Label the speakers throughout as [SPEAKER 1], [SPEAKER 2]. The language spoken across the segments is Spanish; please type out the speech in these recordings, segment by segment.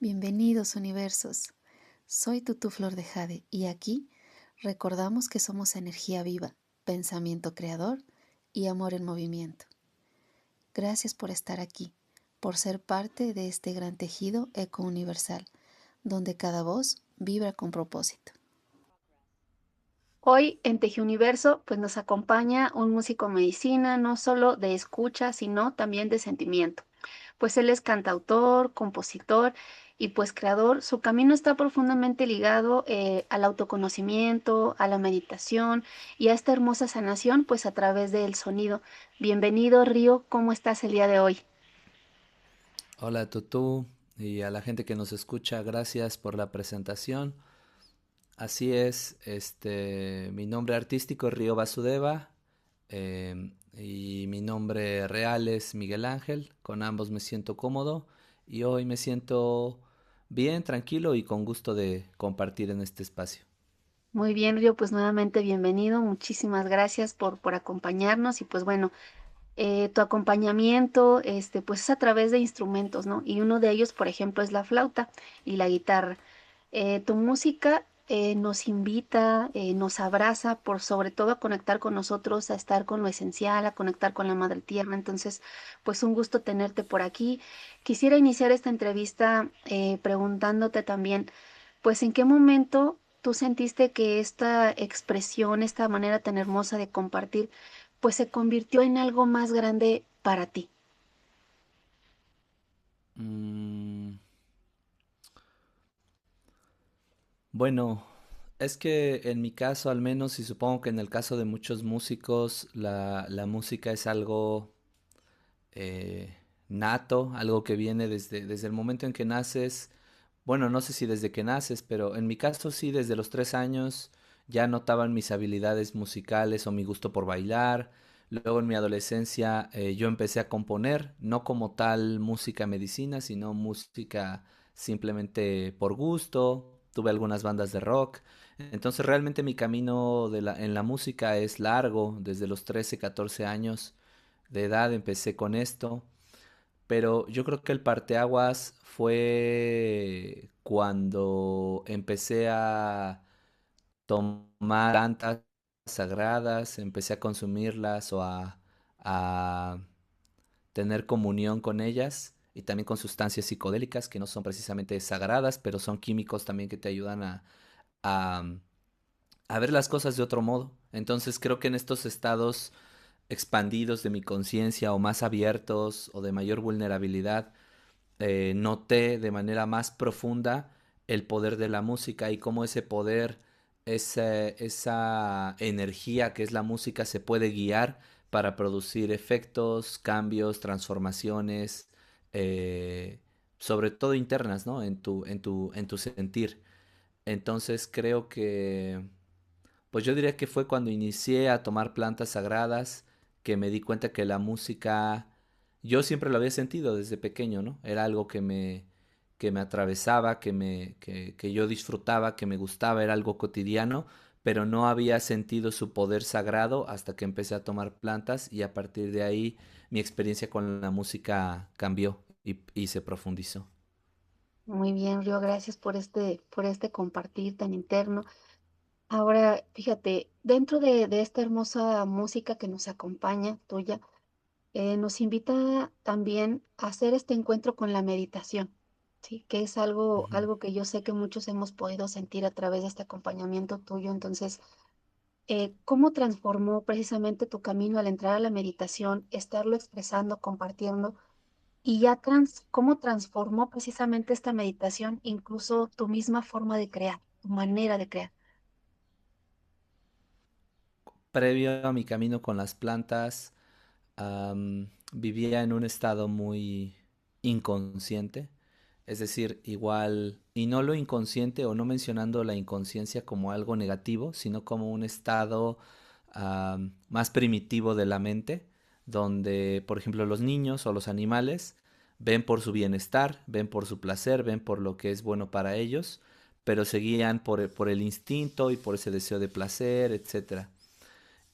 [SPEAKER 1] Bienvenidos universos. Soy Tutu Flor de Jade y aquí recordamos que somos energía viva, pensamiento creador y amor en movimiento. Gracias por estar aquí, por ser parte de este gran tejido eco-universal, donde cada voz vibra con propósito.
[SPEAKER 2] Hoy en Tejiuniverso pues nos acompaña un músico medicina, no solo de escucha, sino también de sentimiento. Pues él es cantautor, compositor y pues creador. Su camino está profundamente ligado al autoconocimiento, a la meditación y a esta hermosa sanación pues a través del sonido. Bienvenido, Río, ¿cómo estás el día de hoy?
[SPEAKER 3] Hola Tutú y a la gente que nos escucha, gracias por la presentación. Así es, mi nombre artístico es Río Vasudeva y mi nombre real es Miguel Ángel. Con ambos me siento cómodo y hoy me siento bien, tranquilo y con gusto de compartir en este espacio.
[SPEAKER 2] Muy bien, Río, pues nuevamente bienvenido. Muchísimas gracias por acompañarnos y pues bueno. Tu acompañamiento, pues es a través de instrumentos, ¿no? Y uno de ellos, por ejemplo, es la flauta y la guitarra. Tu música nos invita, nos abraza, por sobre todo a conectar con nosotros, a estar con lo esencial, a conectar con la madre tierra. Entonces, pues un gusto tenerte por aquí. Quisiera iniciar esta entrevista preguntándote también, pues, ¿en qué momento tú sentiste que esta expresión, esta manera tan hermosa de compartir, pues se convirtió en algo más grande para ti?
[SPEAKER 3] Mm, bueno, es que en mi caso al menos y supongo que en el caso de muchos músicos, la música es algo eh, nato, algo que viene desde el momento en que naces. Bueno, no sé si desde que naces, pero en mi caso sí, desde los 3 años ya notaban mis habilidades musicales o mi gusto por bailar. Luego en mi adolescencia yo empecé a componer, no como tal música medicina, sino música simplemente por gusto. Tuve algunas bandas de rock. Entonces realmente mi camino en la música es largo, desde los 13, 14 años de edad empecé con esto, pero yo creo que el parteaguas fue cuando empecé a tomar plantas sagradas, empecé a consumirlas o a tener comunión con ellas y también con sustancias psicodélicas que no son precisamente sagradas, pero son químicos también que te ayudan a, a ver las cosas de otro modo. Entonces creo que en estos estados expandidos de mi conciencia o más abiertos o de mayor vulnerabilidad, noté de manera más profunda el poder de la música y cómo ese poder, esa energía que es la música se puede guiar para producir efectos, cambios, transformaciones, eh, sobre todo internas, ¿no? En tu sentir. Entonces creo que pues yo diría que fue cuando inicié a tomar plantas sagradas que me di cuenta que la música, yo siempre lo había sentido desde pequeño, ¿no? Era algo que me atravesaba, que yo disfrutaba, que me gustaba, era algo cotidiano, pero no había sentido su poder sagrado hasta que empecé a tomar plantas y a partir de ahí mi experiencia con la música cambió y se profundizó.
[SPEAKER 2] Muy bien, Río, gracias por este compartir tan interno. Ahora, fíjate, dentro de esta hermosa música que nos acompaña, tuya, nos invita también a hacer este encuentro con la meditación, ¿sí? Que es
[SPEAKER 3] Ujú.
[SPEAKER 2] algo que yo sé que muchos hemos podido sentir a través de este acompañamiento tuyo. Entonces, ¿cómo transformó precisamente tu camino al entrar a la meditación, estarlo expresando, compartiendo? Y ya cómo transformó precisamente esta meditación, incluso tu misma forma de crear, tu manera de crear.
[SPEAKER 3] Previo a mi camino con las plantas, vivía en un estado muy inconsciente, es decir, igual, y no lo inconsciente o no mencionando la inconsciencia como algo negativo, sino como un estado más primitivo de la mente, donde, por ejemplo, los niños o los animales ven por su bienestar, ven por su placer, ven por lo que es bueno para ellos, pero se guían por el instinto y por ese deseo de placer, etcétera.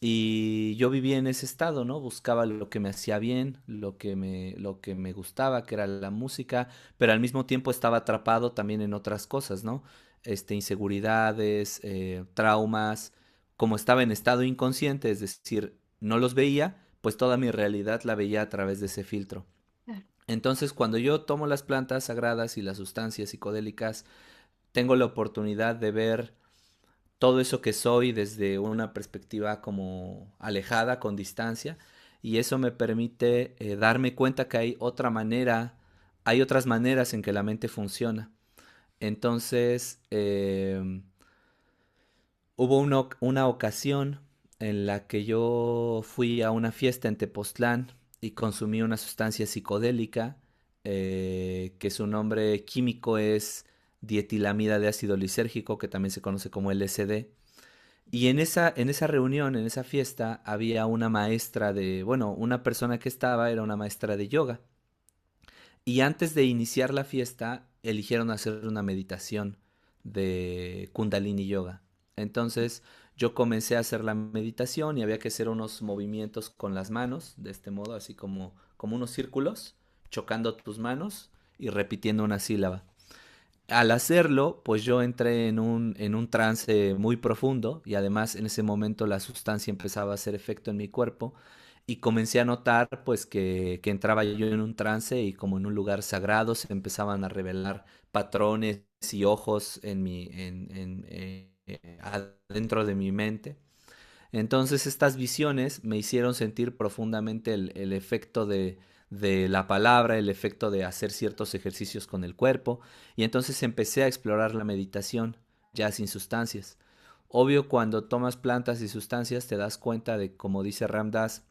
[SPEAKER 3] Y yo vivía en ese estado, ¿no? Buscaba lo que me hacía bien, lo que me gustaba, que era la música, pero al mismo tiempo estaba atrapado también en otras cosas, ¿no? Inseguridades, traumas. Como estaba en estado inconsciente, es decir, no los veía, pues toda mi realidad la veía a través de ese filtro.
[SPEAKER 2] Claro.
[SPEAKER 3] Entonces, cuando yo tomo las plantas sagradas y las sustancias psicodélicas, tengo la oportunidad de ver todo eso que soy desde una perspectiva como alejada, con distancia, y eso me permite darme cuenta que hay otra manera, hay otras maneras en que la mente funciona. Entonces, hubo una ocasión en la que yo fui a una fiesta en Tepoztlán y consumí una sustancia psicodélica que su nombre químico es dietilamida de ácido lisérgico, que también se conoce como LSD. Y en esa reunión, en esa fiesta, había una maestra de, bueno, una persona que estaba, era una maestra de yoga. Y antes de iniciar la fiesta, eligieron hacer una meditación de Kundalini Yoga. Entonces yo comencé a hacer la meditación y había que hacer unos movimientos con las manos, de este modo, así como unos círculos, chocando tus manos y repitiendo una sílaba. Al hacerlo, pues yo entré en un trance muy profundo y además en ese momento la sustancia empezaba a hacer efecto en mi cuerpo y comencé a notar pues que entraba yo en un trance y como en un lugar sagrado se empezaban a revelar patrones y ojos adentro de mi mente. Entonces estas visiones me hicieron sentir profundamente el efecto de la palabra, el efecto de hacer ciertos ejercicios con el cuerpo, y entonces empecé a explorar la meditación ya sin sustancias. Obvio, cuando tomas plantas y sustancias te das cuenta de, como dice Ramdas,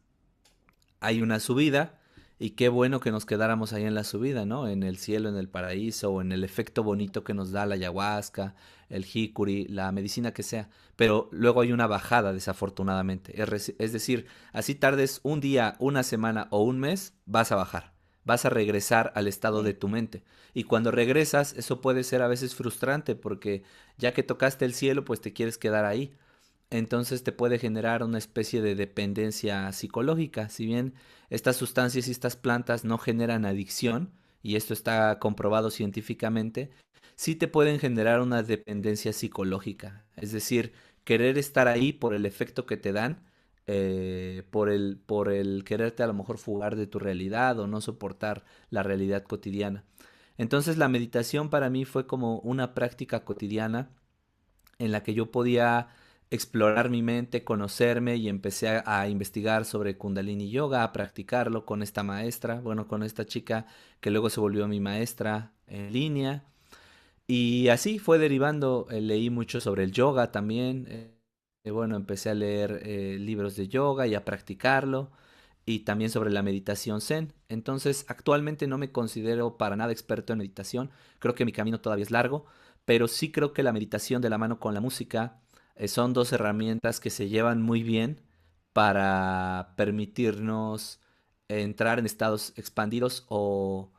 [SPEAKER 3] hay una subida y qué bueno que nos quedáramos ahí en la subida, ¿no? En el cielo, en el paraíso o en el efecto bonito que nos da la ayahuasca, el jicuri, la medicina que sea. Pero luego hay una bajada, desafortunadamente. Es decir, así tardes un día, una semana o un mes, vas a bajar. Vas a regresar al estado de
[SPEAKER 2] Sí.
[SPEAKER 3] tu mente. Y cuando regresas, eso puede ser a veces frustrante porque ya que tocaste el cielo, pues te quieres quedar ahí, entonces te puede generar una especie de dependencia psicológica. Si bien estas sustancias y estas plantas no generan adicción, y esto está comprobado científicamente, sí te pueden generar una dependencia psicológica. Es decir, querer estar ahí por el efecto que te dan, por el quererte a lo mejor fugar de tu realidad o no soportar la realidad cotidiana. Entonces la meditación para mí fue como una práctica cotidiana en la que yo podía explorar mi mente, conocerme y empecé a investigar sobre Kundalini Yoga, a practicarlo con esta maestra, bueno, con esta chica que luego se volvió mi maestra en línea. Y así fue derivando, leí mucho sobre el yoga también. Bueno, empecé a leer libros de yoga y a practicarlo. Y también sobre la meditación zen. Entonces, actualmente no me considero para nada experto en meditación. Creo que mi camino todavía es largo, pero sí creo que la meditación de la mano con la música son dos herramientas que se llevan muy bien para permitirnos entrar en estados expandidos o,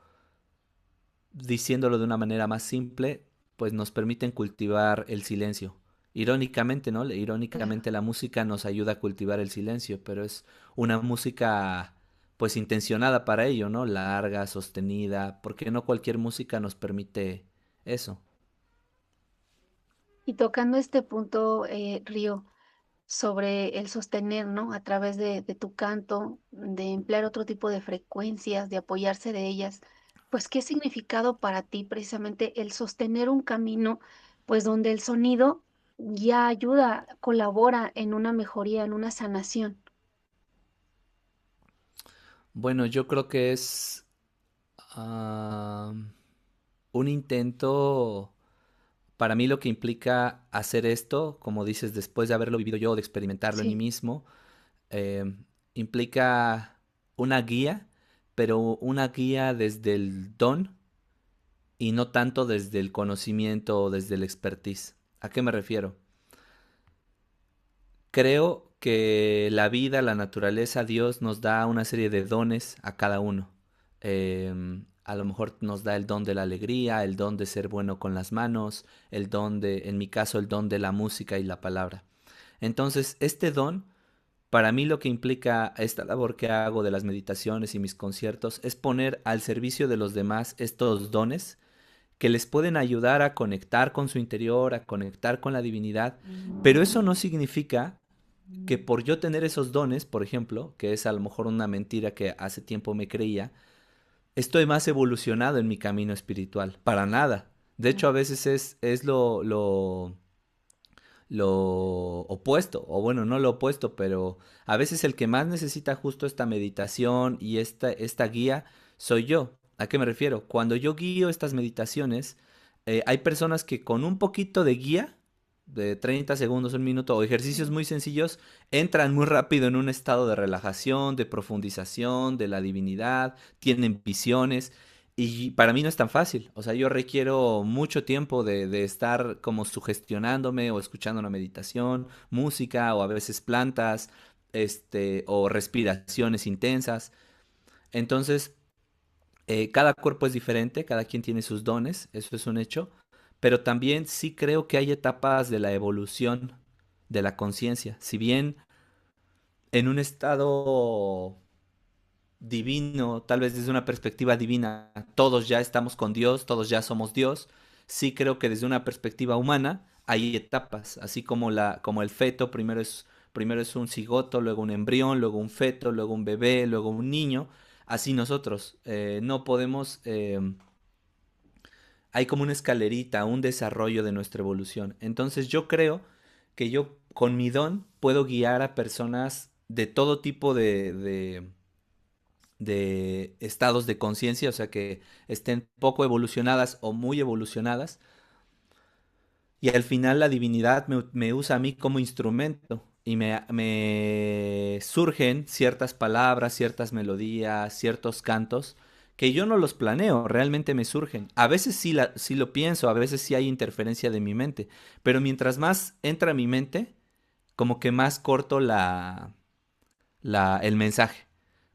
[SPEAKER 3] diciéndolo de una manera más simple, pues nos permiten cultivar el silencio. Irónicamente, ¿no?
[SPEAKER 2] Claro.
[SPEAKER 3] Irónicamente la música nos ayuda a cultivar el silencio, pero es una música pues intencionada para ello, ¿no? Larga, sostenida, porque no cualquier música nos permite eso.
[SPEAKER 2] Y tocando este punto, Río, sobre el sostener, ¿no? A través de tu canto, de emplear otro tipo de frecuencias, de apoyarse de ellas, pues, ¿qué significado para ti precisamente el sostener un camino, pues, donde el sonido ya ayuda, colabora en una mejoría, en una sanación?
[SPEAKER 3] Bueno, yo creo que es ah, un intento. Para mí lo que implica hacer esto, como dices, después de haberlo vivido yo, de experimentarlo en mí
[SPEAKER 2] Sí,
[SPEAKER 3] mismo, eh, implica una guía, pero una guía desde el don y no tanto desde el conocimiento o desde el expertise. ¿A qué me refiero? Creo que la vida, la naturaleza, Dios nos da una serie de dones a cada uno. A lo mejor nos da el don de la alegría, el don de ser bueno con las manos, en mi caso, el don de la música y la palabra. Entonces, este don Para mí lo que implica esta labor que hago de las meditaciones y mis conciertos es poner al servicio de los demás estos dones que les pueden ayudar a conectar con su interior, a conectar con la divinidad, pero eso no significa que por yo tener esos dones, por ejemplo, que es a lo mejor una mentira que hace tiempo me creía, estoy más evolucionado en mi camino espiritual. Para nada. De hecho, a veces es lo opuesto, o bueno, no lo opuesto, pero a veces el que más necesita justo esta meditación y esta guía soy yo. ¿A qué me refiero? Cuando yo guío estas meditaciones, hay personas que con un poquito de guía, de 30 segundos, un minuto, o ejercicios muy sencillos, entran muy rápido en un estado de relajación, de profundización, de la divinidad, tienen visiones. Y para mí no es tan fácil. O sea, yo requiero mucho tiempo de estar como sugestionándome o escuchando una meditación, música o a veces plantas, o respiraciones intensas. Entonces, cada cuerpo es diferente, cada quien tiene sus dones, eso es un hecho. Pero también sí creo que hay etapas de la evolución de la conciencia. Si bien en un estado divino, tal vez desde una perspectiva divina, todos ya estamos con Dios, todos ya somos Dios. Sí creo que desde una perspectiva humana hay etapas, así como como el feto primero es un cigoto, luego un embrión, luego un feto, luego un bebé, luego un niño. Así nosotros no podemos, hay como una escalerita, un desarrollo de nuestra evolución. Entonces yo creo que yo con mi don puedo guiar a personas de todo tipo de estados de conciencia, o sea, que estén poco evolucionadas o muy evolucionadas, y al final la divinidad me usa a mí como instrumento y me surgen ciertas palabras, ciertas melodías, ciertos cantos que yo no los planeo, realmente me surgen. A veces sí lo pienso, a veces sí hay interferencia de mi mente, pero mientras más entra a mi mente, como que más corto el mensaje.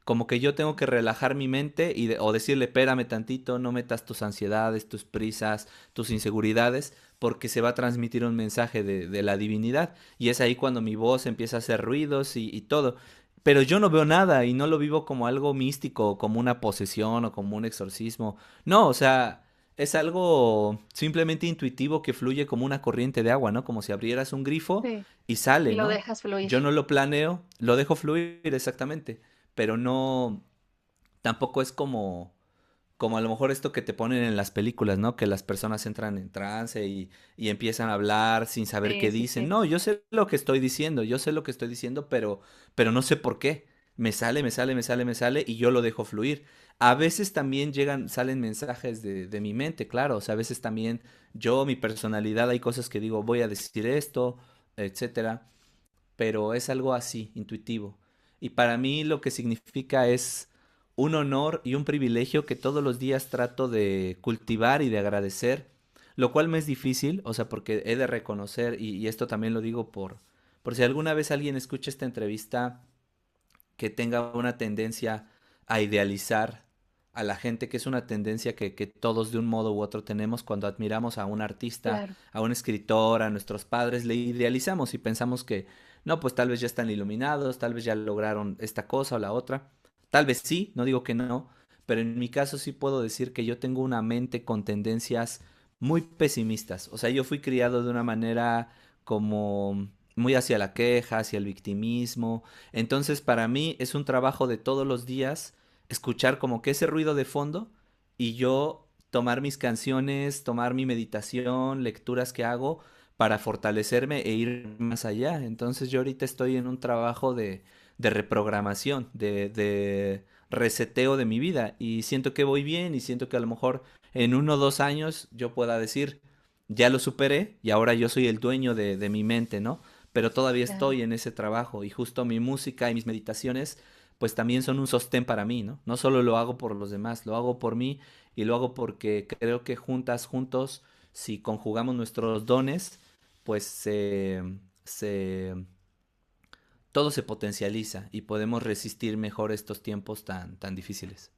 [SPEAKER 3] Como que yo tengo que relajar mi mente o decirle, espérame tantito, no metas tus ansiedades, tus prisas, tus inseguridades, porque se va a transmitir un mensaje de la divinidad. Y es ahí cuando mi voz empieza a hacer ruidos y todo. Pero yo no veo nada y no lo vivo como algo místico, como una posesión o como un exorcismo. No, o sea, es algo simplemente intuitivo que fluye como una corriente de agua, ¿no? Como si abrieras un grifo
[SPEAKER 2] Sí,
[SPEAKER 3] y
[SPEAKER 2] y
[SPEAKER 3] sale,
[SPEAKER 2] lo
[SPEAKER 3] ¿no?
[SPEAKER 2] dejas fluir.
[SPEAKER 3] Yo no lo planeo, lo dejo fluir exactamente, pero no, tampoco es como a lo mejor esto que te ponen en las películas, ¿no? Que las personas entran en trance y empiezan a hablar sin saber
[SPEAKER 2] Sí,
[SPEAKER 3] qué
[SPEAKER 2] sí,
[SPEAKER 3] dicen.
[SPEAKER 2] sí.
[SPEAKER 3] No, yo sé lo que estoy diciendo, yo sé lo que estoy diciendo, pero no sé por qué. Me sale y yo lo dejo fluir. A veces también salen mensajes de mi mente, claro. O sea, a veces también yo, mi personalidad, hay cosas que digo, voy a decir esto, etcétera, pero es algo así, intuitivo. Y para mí lo que significa es un honor y un privilegio que todos los días trato de cultivar y de agradecer, lo cual me es difícil, o sea, porque he de reconocer, y esto también lo digo por si alguna vez alguien escucha esta entrevista que tenga una tendencia a idealizar a la gente, que es una tendencia que todos de un modo u otro tenemos cuando admiramos a un artista,
[SPEAKER 2] Claro.
[SPEAKER 3] a un escritor, a nuestros padres, le idealizamos y pensamos que, no, pues tal vez ya están iluminados, tal vez ya lograron esta cosa o la otra. Tal vez sí, no digo que no, pero en mi caso sí puedo decir que yo tengo una mente con tendencias muy pesimistas. O sea, yo fui criado de una manera como muy hacia la queja, hacia el victimismo. Entonces, para mí es un trabajo de todos los días escuchar como que ese ruido de fondo y yo tomar mis canciones, tomar mi meditación, lecturas que hago para fortalecerme e ir más allá. Entonces, yo ahorita estoy en un trabajo de reprogramación, de reseteo de mi vida y siento que voy bien y siento que a lo mejor en 1 o 2 años yo pueda decir, ya lo superé y ahora yo soy el dueño de mi mente, ¿no? Pero todavía
[SPEAKER 2] Claro.
[SPEAKER 3] estoy en ese trabajo y justo mi música y mis meditaciones pues también son un sostén para mí, ¿no? No solo lo hago por los demás, lo hago por mí y lo hago porque creo que juntos, si conjugamos nuestros dones, pues todo se potencializa y podemos resistir mejor estos tiempos tan difíciles.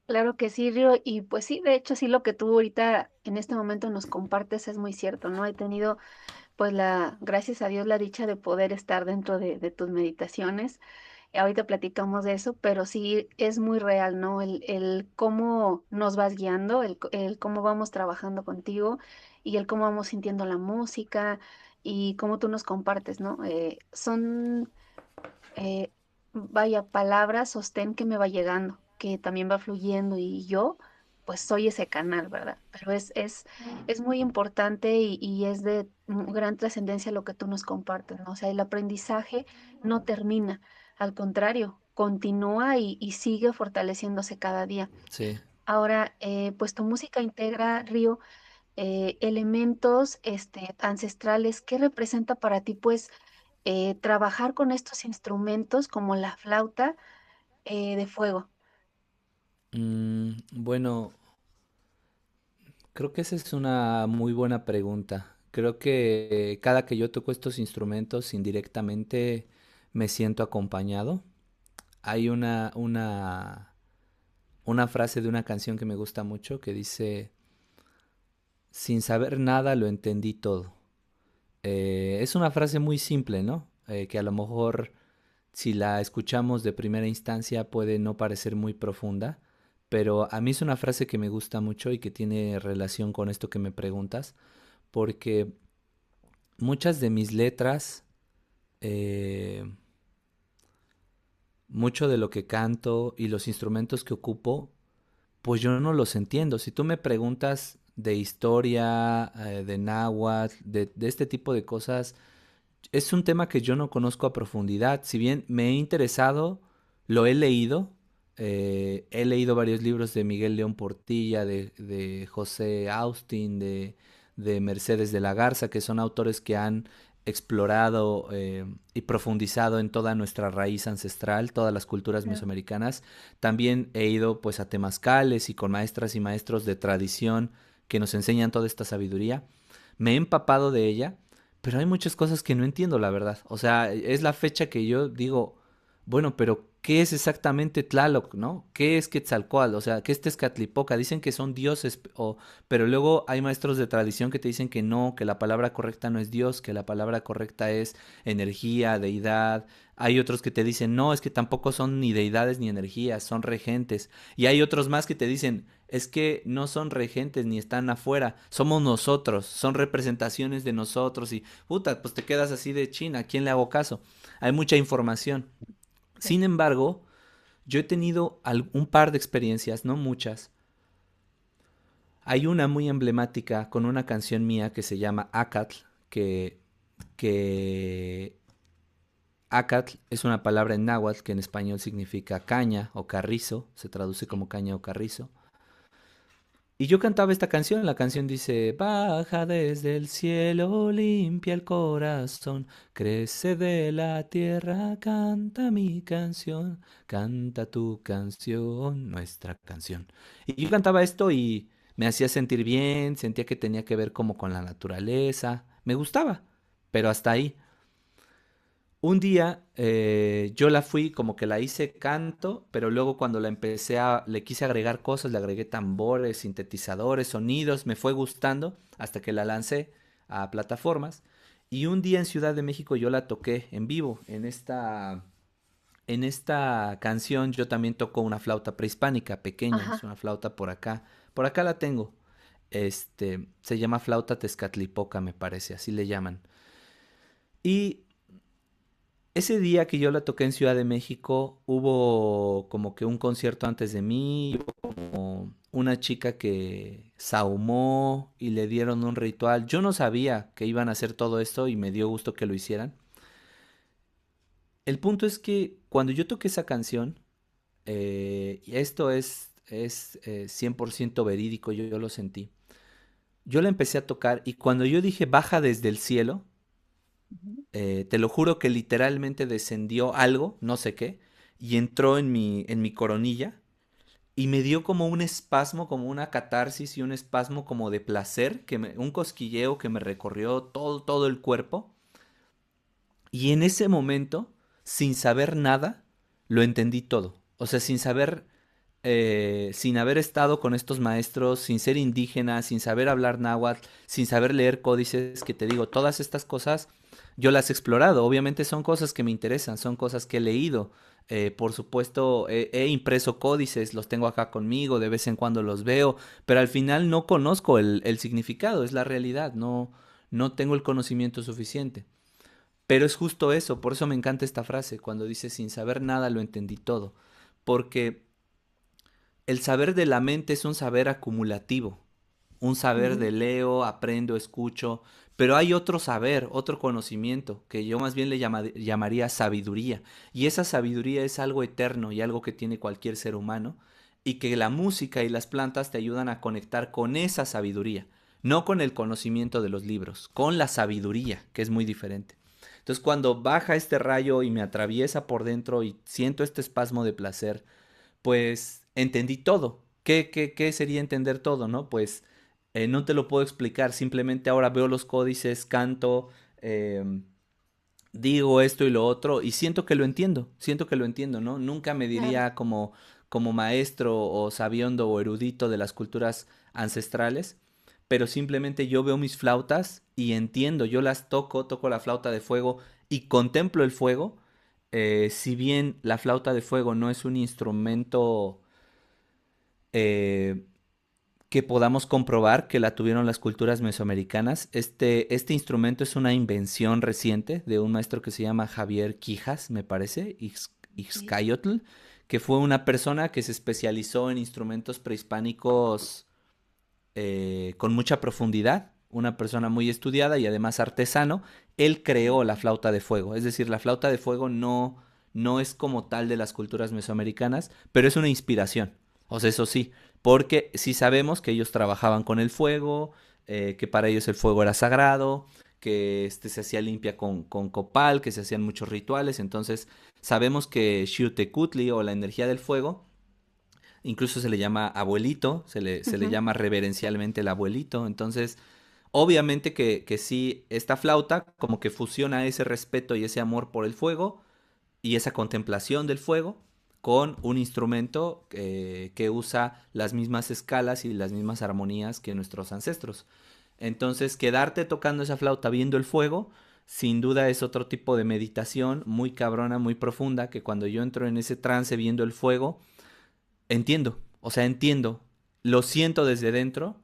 [SPEAKER 2] Claro que sí, Río. Y pues sí, de hecho, sí, lo que tú ahorita en este momento nos compartes es muy cierto, ¿no? He tenido pues gracias a Dios, la dicha de poder estar dentro de tus meditaciones. Ahorita platicamos de eso, pero sí es muy real, ¿no? El cómo nos vas guiando, el cómo vamos trabajando contigo y el cómo vamos sintiendo la música y cómo tú nos compartes, ¿no? Son eh, vaya, palabra, sostén que me va llegando, que también va fluyendo y yo, pues soy ese canal, ¿verdad? Pero es muy importante y es de gran trascendencia lo que tú nos compartes, ¿no? O sea, el aprendizaje no termina, al contrario, continúa y sigue fortaleciéndose cada día.
[SPEAKER 3] Sí.
[SPEAKER 2] Ahora, pues tu música integra, Río, elementos ancestrales. ¿Qué representa para ti, pues, trabajar con estos instrumentos como la flauta de fuego?
[SPEAKER 3] Bueno, creo que esa es una muy buena pregunta. Creo que cada que yo toco estos instrumentos indirectamente me siento acompañado. Hay una frase de una canción que me gusta mucho que dice, sin saber nada lo entendí todo. Es una frase muy simple, ¿no? Que a lo mejor si la escuchamos de primera instancia puede no parecer muy profunda, pero a mí es una frase que me gusta mucho y que tiene relación con esto que me preguntas, porque muchas de mis letras, eh, mucho de lo que canto y los instrumentos que ocupo, pues yo no los entiendo. Si tú me preguntas de historia, de náhuatl, de este tipo de cosas, es un tema que yo no conozco a profundidad. Si bien me he interesado, lo he leído varios libros de Miguel León Portilla, de José Austin, de Mercedes de la Garza, que son autores que han explorado y profundizado en toda nuestra raíz ancestral, todas las culturas
[SPEAKER 2] Claro.
[SPEAKER 3] mesoamericanas. También he ido pues a temazcales y con maestras y maestros de tradición que nos enseñan toda esta sabiduría. Me he empapado de ella, pero hay muchas cosas que no entiendo, la verdad. O sea, es la fecha que yo digo, bueno, pero ¿qué es exactamente Tlaloc, no? ¿Qué es Quetzalcóatl? O sea, ¿qué es Tezcatlipoca? Dicen que son dioses, pero luego hay maestros de tradición que te dicen que no, que la palabra correcta no es Dios, que la palabra correcta es energía, deidad. Hay otros que te dicen, no, es que tampoco son ni deidades ni energías, son regentes. Y hay otros más que te dicen, es que no son regentes ni están afuera, somos nosotros, son representaciones de nosotros y puta, pues te quedas así de China, ¿a quién le hago caso? Hay mucha información.
[SPEAKER 2] Sí.
[SPEAKER 3] Sin embargo, yo he tenido un par de experiencias, no muchas. Hay una muy emblemática con una canción mía que se llama Acatl, que Acatl es una palabra en náhuatl que en español significa caña o carrizo, se traduce
[SPEAKER 2] Sí.
[SPEAKER 3] como caña o carrizo. Y yo cantaba esta canción, la canción dice, baja desde el cielo, limpia el corazón, crece de la tierra, canta mi canción, canta tu canción, nuestra canción. Y yo cantaba esto y me hacía sentir bien, sentía que tenía que ver como con la naturaleza, me gustaba, pero hasta ahí. Un día yo la fui, como que la hice canto, pero luego cuando le quise agregar cosas, le agregué tambores, sintetizadores, sonidos, me fue gustando hasta que la lancé a plataformas. Y un día en Ciudad de México yo la toqué en vivo. En esta canción yo también toco una flauta prehispánica, pequeña, es
[SPEAKER 2] Ajá.
[SPEAKER 3] una flauta por acá la tengo. Se llama flauta tezcatlipoca, me parece, así le llaman. Y ese día que yo la toqué en Ciudad de México, hubo como que un concierto antes de mí, hubo como una chica que sahumó y le dieron un ritual. Yo no sabía que iban a hacer todo esto y me dio gusto que lo hicieran. El punto es que cuando yo toqué esa canción, y esto es 100% verídico, yo lo sentí. Yo la empecé a tocar y cuando yo dije baja desde el cielo,
[SPEAKER 2] Ujú.
[SPEAKER 3] te lo juro que literalmente descendió algo, no sé qué, y entró en mi coronilla y me dio como un espasmo, como una catarsis y un espasmo como de placer, un cosquilleo que me recorrió todo el cuerpo. Y en ese momento, sin saber nada, lo entendí todo. O sea, sin saber sin haber estado con estos maestros, sin ser indígena, sin saber hablar náhuatl, sin saber leer códices, que te digo, todas estas cosas yo las he explorado. Obviamente son cosas que me interesan, son cosas que he leído. Por supuesto, he impreso códices, los tengo acá conmigo, de vez en cuando los veo, pero al final no conozco el significado, es la realidad, no, no tengo el conocimiento suficiente. Pero es justo eso, por eso me encanta esta frase, cuando dice sin saber nada lo entendí todo, porque el saber de la mente es un saber acumulativo, un saber
[SPEAKER 2] Ujú,
[SPEAKER 3] de leo, aprendo, escucho, pero hay otro saber, otro conocimiento, que yo más bien llamaría sabiduría, y esa sabiduría es algo eterno y algo que tiene cualquier ser humano, y que la música y las plantas te ayudan a conectar con esa sabiduría, no con el conocimiento de los libros, con la sabiduría, que es muy diferente. Entonces, cuando baja este rayo y me atraviesa por dentro y siento este espasmo de placer, pues entendí todo. ¿Qué sería entender todo, no? Pues no te lo puedo explicar, simplemente ahora veo los códices, canto, em, digo esto y lo otro y siento que lo entiendo, ¿no? Nunca me
[SPEAKER 2] claro.
[SPEAKER 3] diría como maestro o sabiondo o erudito de las culturas ancestrales, pero simplemente yo veo mis flautas y entiendo, yo las toco, toco la flauta de fuego y contemplo el fuego. Si bien la flauta de fuego no es un instrumento eh, que podamos comprobar que la tuvieron las culturas mesoamericanas. Este instrumento es una invención reciente de un maestro que se llama Javier Quijas, me parece,
[SPEAKER 2] Sí.
[SPEAKER 3] Ixcayotl, que fue una persona que se especializó en instrumentos prehispánicos con mucha profundidad, una persona muy estudiada y además artesano. Él creó la flauta de fuego, es decir, la flauta de fuego no es como tal de las culturas mesoamericanas, pero es una inspiración. O sea, eso sí, porque sí sabemos que ellos trabajaban con el fuego, que para ellos el fuego era sagrado, que se hacía limpia con copal, que se hacían muchos rituales. Entonces, sabemos que Xiuhtecutli o la energía del fuego incluso se le llama abuelito, se le
[SPEAKER 2] Ujú,
[SPEAKER 3] llama reverencialmente el abuelito. Entonces, obviamente que sí, esta flauta como que fusiona ese respeto y ese amor por el fuego y esa contemplación del fuego con un instrumento que usa las mismas escalas y las mismas armonías que nuestros ancestros. Entonces, quedarte tocando esa flauta viendo el fuego, sin duda es otro tipo de meditación muy cabrona, muy profunda, que cuando yo entro en ese trance viendo el fuego, entiendo, o sea, entiendo, lo siento desde dentro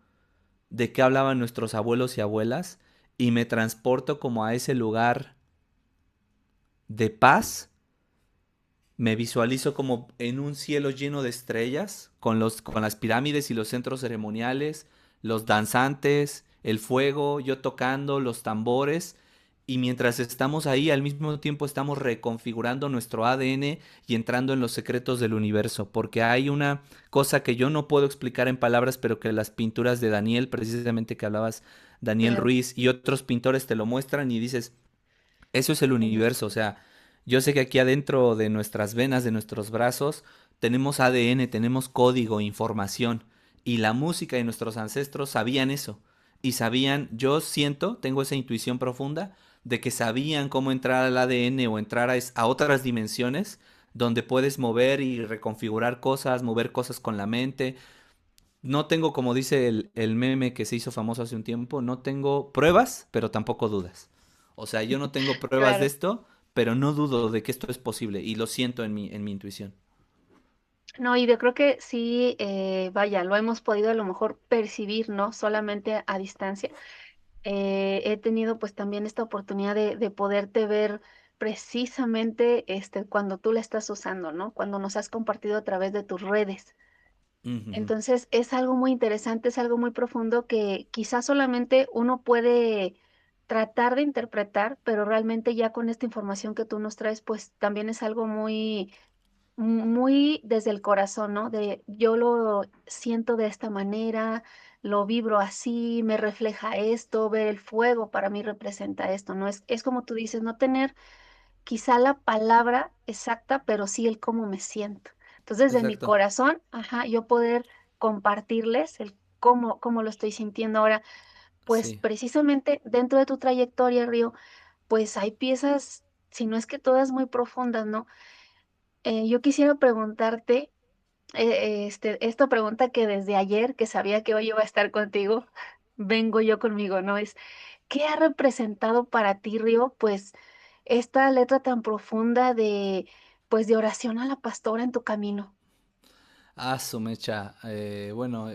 [SPEAKER 3] de qué hablaban nuestros abuelos y abuelas y me transporto como a ese lugar de paz. Me visualizo como en un cielo lleno de estrellas, con las pirámides y los centros ceremoniales, los danzantes, el fuego, yo tocando, los tambores. Y mientras estamos ahí, al mismo tiempo estamos reconfigurando nuestro ADN y entrando en los secretos del universo. Porque hay una cosa que yo no puedo explicar en palabras, pero que las pinturas de Daniel, precisamente que hablabas, Daniel
[SPEAKER 2] claro.
[SPEAKER 3] Ruiz y otros pintores te lo muestran y dices, eso es el universo, o sea, yo sé que aquí adentro de nuestras venas, de nuestros brazos, tenemos ADN, tenemos código, información, y la música y nuestros ancestros sabían eso, y sabían, yo siento, tengo esa intuición profunda de que sabían cómo entrar al ADN o entrar a otras dimensiones donde puedes mover y reconfigurar cosas, mover cosas con la mente. No tengo, como dice el meme que se hizo famoso hace un tiempo, no tengo pruebas, pero tampoco dudas. O sea, yo no tengo pruebas de
[SPEAKER 2] Claro.
[SPEAKER 3] esto, pero no dudo de que esto es posible y lo siento en mi intuición.
[SPEAKER 2] No, y yo creo que sí, vaya, lo hemos podido a lo mejor percibir, ¿no? Solamente a distancia. He tenido pues también esta oportunidad de poderte ver precisamente cuando tú la estás usando, ¿no? Cuando nos has compartido a través de tus redes.
[SPEAKER 3] Ujujú.
[SPEAKER 2] Entonces es algo muy interesante, es algo muy profundo que quizás solamente uno puede tratar de interpretar, pero realmente ya con esta información que tú nos traes, pues también es algo muy desde el corazón, ¿no? De yo lo siento de esta manera, lo vibro así, me refleja esto, ver el fuego para mí representa esto, ¿no? Es como tú dices, no tener quizá la palabra exacta, pero sí el cómo me siento. Entonces, de mi
[SPEAKER 3] Exacto.
[SPEAKER 2] corazón, ajá, yo poder compartirles el cómo lo estoy sintiendo ahora, pues
[SPEAKER 3] Sí.
[SPEAKER 2] precisamente dentro de tu trayectoria, Río, pues hay piezas, si no es que todas muy profundas, ¿no? Yo quisiera preguntarte, esta pregunta que desde ayer, que sabía que hoy iba a estar contigo, vengo yo conmigo, ¿no? ¿Qué ha representado para ti, Río, pues esta letra tan profunda pues de oración a la pastora en tu camino?
[SPEAKER 3] Ah, su mecha. Bueno,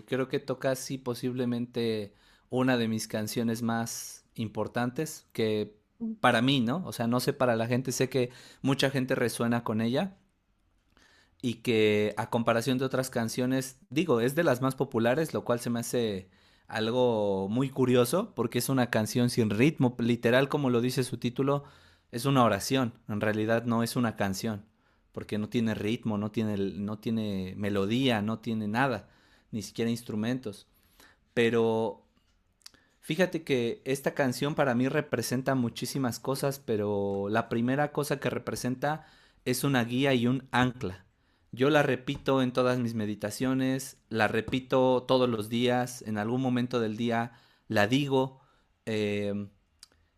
[SPEAKER 3] creo que toca sí posiblemente una de mis canciones más importantes que
[SPEAKER 2] Mm.
[SPEAKER 3] para mí, ¿no? O sea, no sé para la gente, sé que mucha gente resuena con ella y que a comparación de otras canciones, digo, es de las más populares, lo cual se me hace algo muy curioso porque es una canción sin ritmo, literal como lo dice su título, es una oración, en realidad no es una canción, porque no tiene ritmo, no tiene melodía, no tiene nada, ni siquiera instrumentos. Pero fíjate que esta canción para mí representa muchísimas cosas, pero la primera cosa que representa es una guía y un ancla. Yo la repito en todas mis meditaciones, la repito todos los días, en algún momento del día la digo. eh,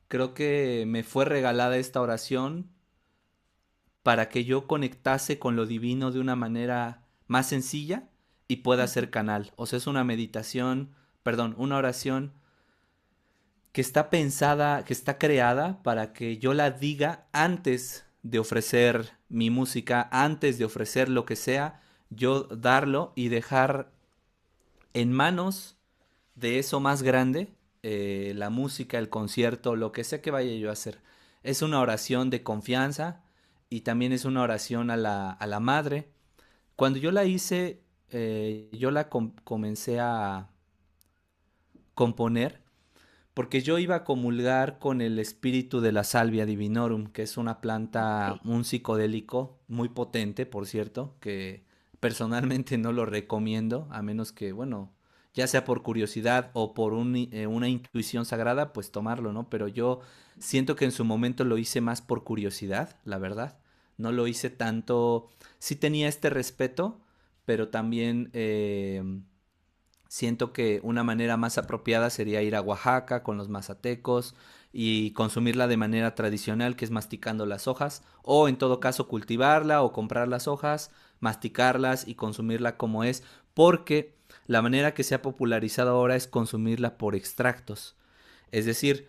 [SPEAKER 3] Creo que me fue regalada esta oración para que yo conectase con lo divino de una manera más sencilla y pueda
[SPEAKER 2] Ujú.
[SPEAKER 3] ser canal. O sea, es una meditación, perdón, una oración que está pensada, que está creada para que yo la diga antes de ofrecer mi música, antes de ofrecer lo que sea, yo darlo y dejar en manos de eso más grande, la música, el concierto, lo que sea que vaya yo a hacer. Es una oración de confianza y también es una oración a a la madre. Cuando yo la hice, yo la comencé a componer porque yo iba a comulgar con el espíritu de la Salvia divinorum, que es una planta,
[SPEAKER 2] Ok.
[SPEAKER 3] un psicodélico muy potente, por cierto, que personalmente no lo recomiendo, a menos que, bueno, ya sea por curiosidad o por una intuición sagrada, pues tomarlo, ¿no? Pero yo siento que en su momento lo hice más por curiosidad, la verdad. No lo hice tanto, sí tenía este respeto, pero también siento que una manera más apropiada sería ir a Oaxaca con los mazatecos y consumirla de manera tradicional, que es masticando las hojas, o en todo caso cultivarla o comprar las hojas, masticarlas y consumirla como es, porque la manera que se ha popularizado ahora es consumirla por extractos. Es decir,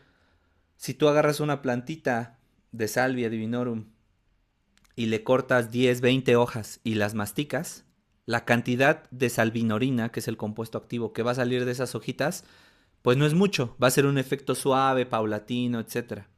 [SPEAKER 3] si tú agarras una plantita de Salvia divinorum y le cortas 10, 20 hojas y las masticas, la cantidad de salvinorina, que es el compuesto activo que va a salir de esas hojitas, pues no es mucho, va a ser un efecto suave, paulatino, etcétera.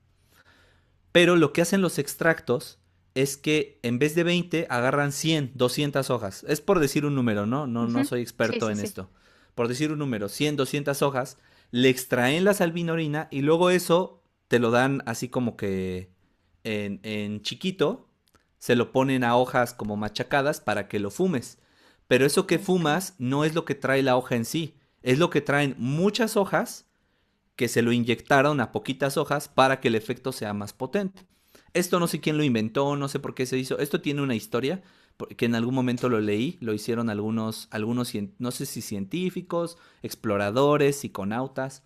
[SPEAKER 3] Pero lo que hacen los extractos es que en vez de 20 agarran 100, 200 hojas. Es por decir un número, ¿no? No
[SPEAKER 2] Ujú.
[SPEAKER 3] soy
[SPEAKER 2] Sí,
[SPEAKER 3] experto
[SPEAKER 2] sí,
[SPEAKER 3] en
[SPEAKER 2] sí.
[SPEAKER 3] esto. Por decir un número, 100, 200 hojas, le extraen la salvinorina y luego eso te lo dan así como que en chiquito, se lo ponen a hojas como machacadas para que lo fumes. Pero eso que
[SPEAKER 2] Ok.
[SPEAKER 3] fumas no es lo que trae la hoja en sí, es lo que traen muchas hojas que se lo inyectaron a poquitas hojas para que el efecto sea más potente. Esto no sé quién lo inventó, no sé por qué se hizo. Esto tiene una historia que en algún momento lo leí, lo hicieron algunos no sé si científicos, exploradores, psiconautas.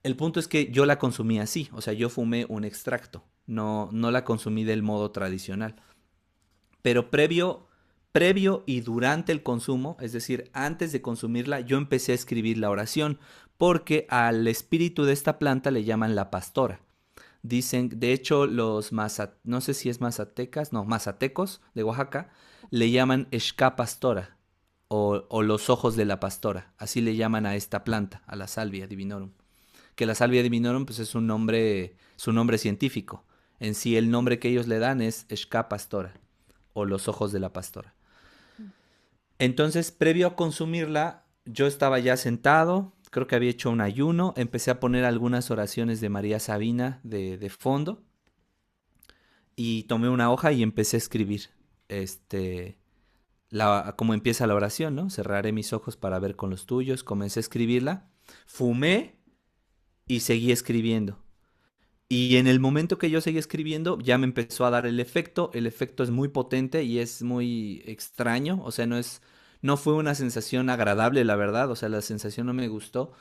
[SPEAKER 3] El punto es que yo la consumí así, o sea, yo fumé un extracto, no la consumí del modo tradicional. Pero previo y durante el consumo, es decir, antes de consumirla, yo empecé a escribir la oración, porque al espíritu de esta planta le llaman la pastora. Dicen, de hecho, no sé si es mazatecas, no, mazatecos de Oaxaca, le llaman Xca pastora o los ojos de la pastora. Así le llaman a esta planta, a la Salvia divinorum. Que la Salvia divinorum pues es un nombre, su nombre científico. En sí el nombre que ellos le dan es Xca pastora o los ojos de la pastora. Entonces, previo a consumirla, yo estaba ya sentado, creo que había hecho un ayuno, empecé a poner algunas oraciones de María Sabina de fondo y tomé una hoja y empecé a escribir, este, como empieza la oración, ¿no? Cerraré mis ojos para ver con los tuyos, comencé a escribirla, fumé y seguí escribiendo. Y en el momento que yo seguí escribiendo, ya me empezó a dar el efecto es muy potente y es muy extraño, o sea, no fue una sensación agradable, la verdad, o sea, la sensación no me gustó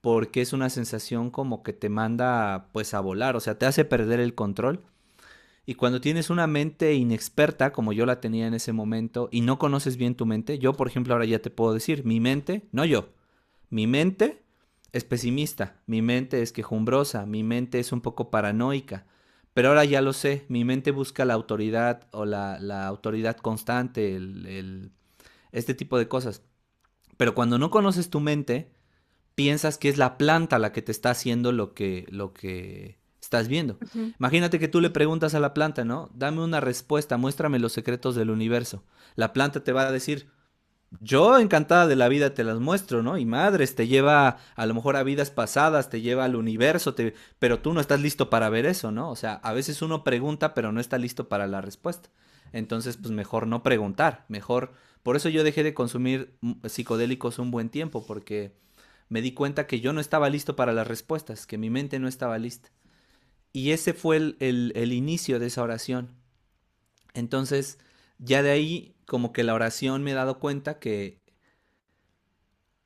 [SPEAKER 3] porque es una sensación como que te manda pues a volar, o sea, te hace perder el control Y cuando tienes una mente inexperta, como yo la tenía en ese momento, y no conoces bien tu mente, yo por ejemplo ahora ya te puedo decir, mi mente, no yo, mi mente es pesimista, mi mente es quejumbrosa, mi mente es un poco paranoica, pero ahora ya lo sé, mi mente busca la autoridad o la autoridad constante, este tipo de cosas. Pero cuando no conoces tu mente, piensas que es la planta la que te está haciendo lo que estás viendo.
[SPEAKER 2] Ujú.
[SPEAKER 3] Imagínate que tú le preguntas a la planta, ¿no? Dame una respuesta, muéstrame los secretos del universo. La planta te va a decir, yo encantada de la vida te las muestro, ¿no? Y madres, te lleva a lo mejor a vidas pasadas, te lleva al universo, pero tú no estás listo para ver eso, ¿no? O sea, a veces uno pregunta, pero no está listo para la respuesta. Entonces, pues mejor no preguntar, mejor... Por eso yo dejé de consumir psicodélicos un buen tiempo, porque me di cuenta que yo no estaba listo para las respuestas, que mi mente no estaba lista. Y ese fue el inicio de esa oración. Entonces, ya de ahí, como que la oración me he dado cuenta que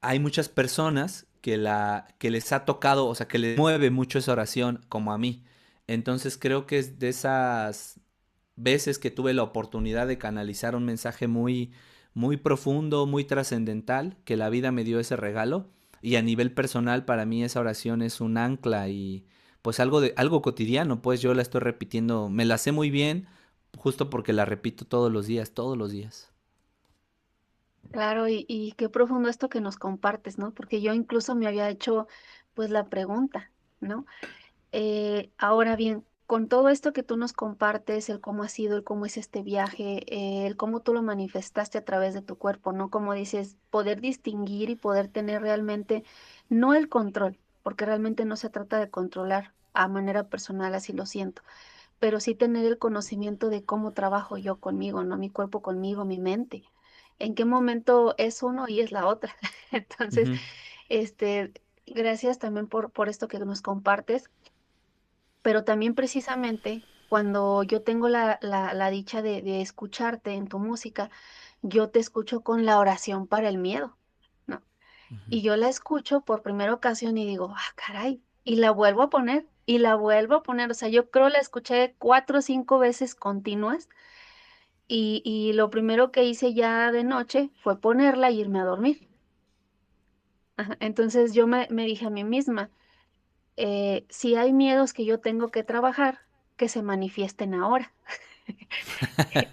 [SPEAKER 3] hay muchas personas que les ha tocado, o sea, que les mueve mucho esa oración, como a mí. Entonces, creo que es de esas veces que tuve la oportunidad de canalizar un mensaje muy profundo, muy trascendental, que la vida me dio ese regalo. Y a nivel personal, para mí esa oración es un ancla y pues algo cotidiano, pues yo la estoy repitiendo, me la sé muy bien, justo porque la repito todos los días, todos los días.
[SPEAKER 2] Claro, y qué profundo esto que nos compartes, ¿no? Porque yo incluso me había hecho pues la pregunta, ¿no? Ahora bien, con todo esto que tú nos compartes, el cómo ha sido, el cómo es este viaje, el cómo tú lo manifestaste a través de tu cuerpo, ¿no? Como dices, poder distinguir y poder tener realmente, no el control, porque realmente no se trata de controlar a manera personal, así lo siento, pero sí tener el conocimiento de cómo trabajo yo conmigo, ¿no? Mi cuerpo conmigo, mi mente. En qué momento es uno y es la otra. Entonces,
[SPEAKER 3] Ujú.
[SPEAKER 2] este, gracias también por esto que nos compartes, pero también precisamente cuando yo tengo la dicha de escucharte en tu música, yo te escucho con la oración para el miedo, ¿no?
[SPEAKER 3] Ujú.
[SPEAKER 2] Y yo la escucho por primera ocasión y digo, ah, caray, y la vuelvo a poner, y la vuelvo a poner, o sea, yo creo la escuché 4 o 5 veces continuas, y lo primero que hice ya de noche fue ponerla e irme a dormir. Ajá, entonces yo me dije a mí misma, si hay miedos que yo tengo que trabajar, que se manifiesten ahora.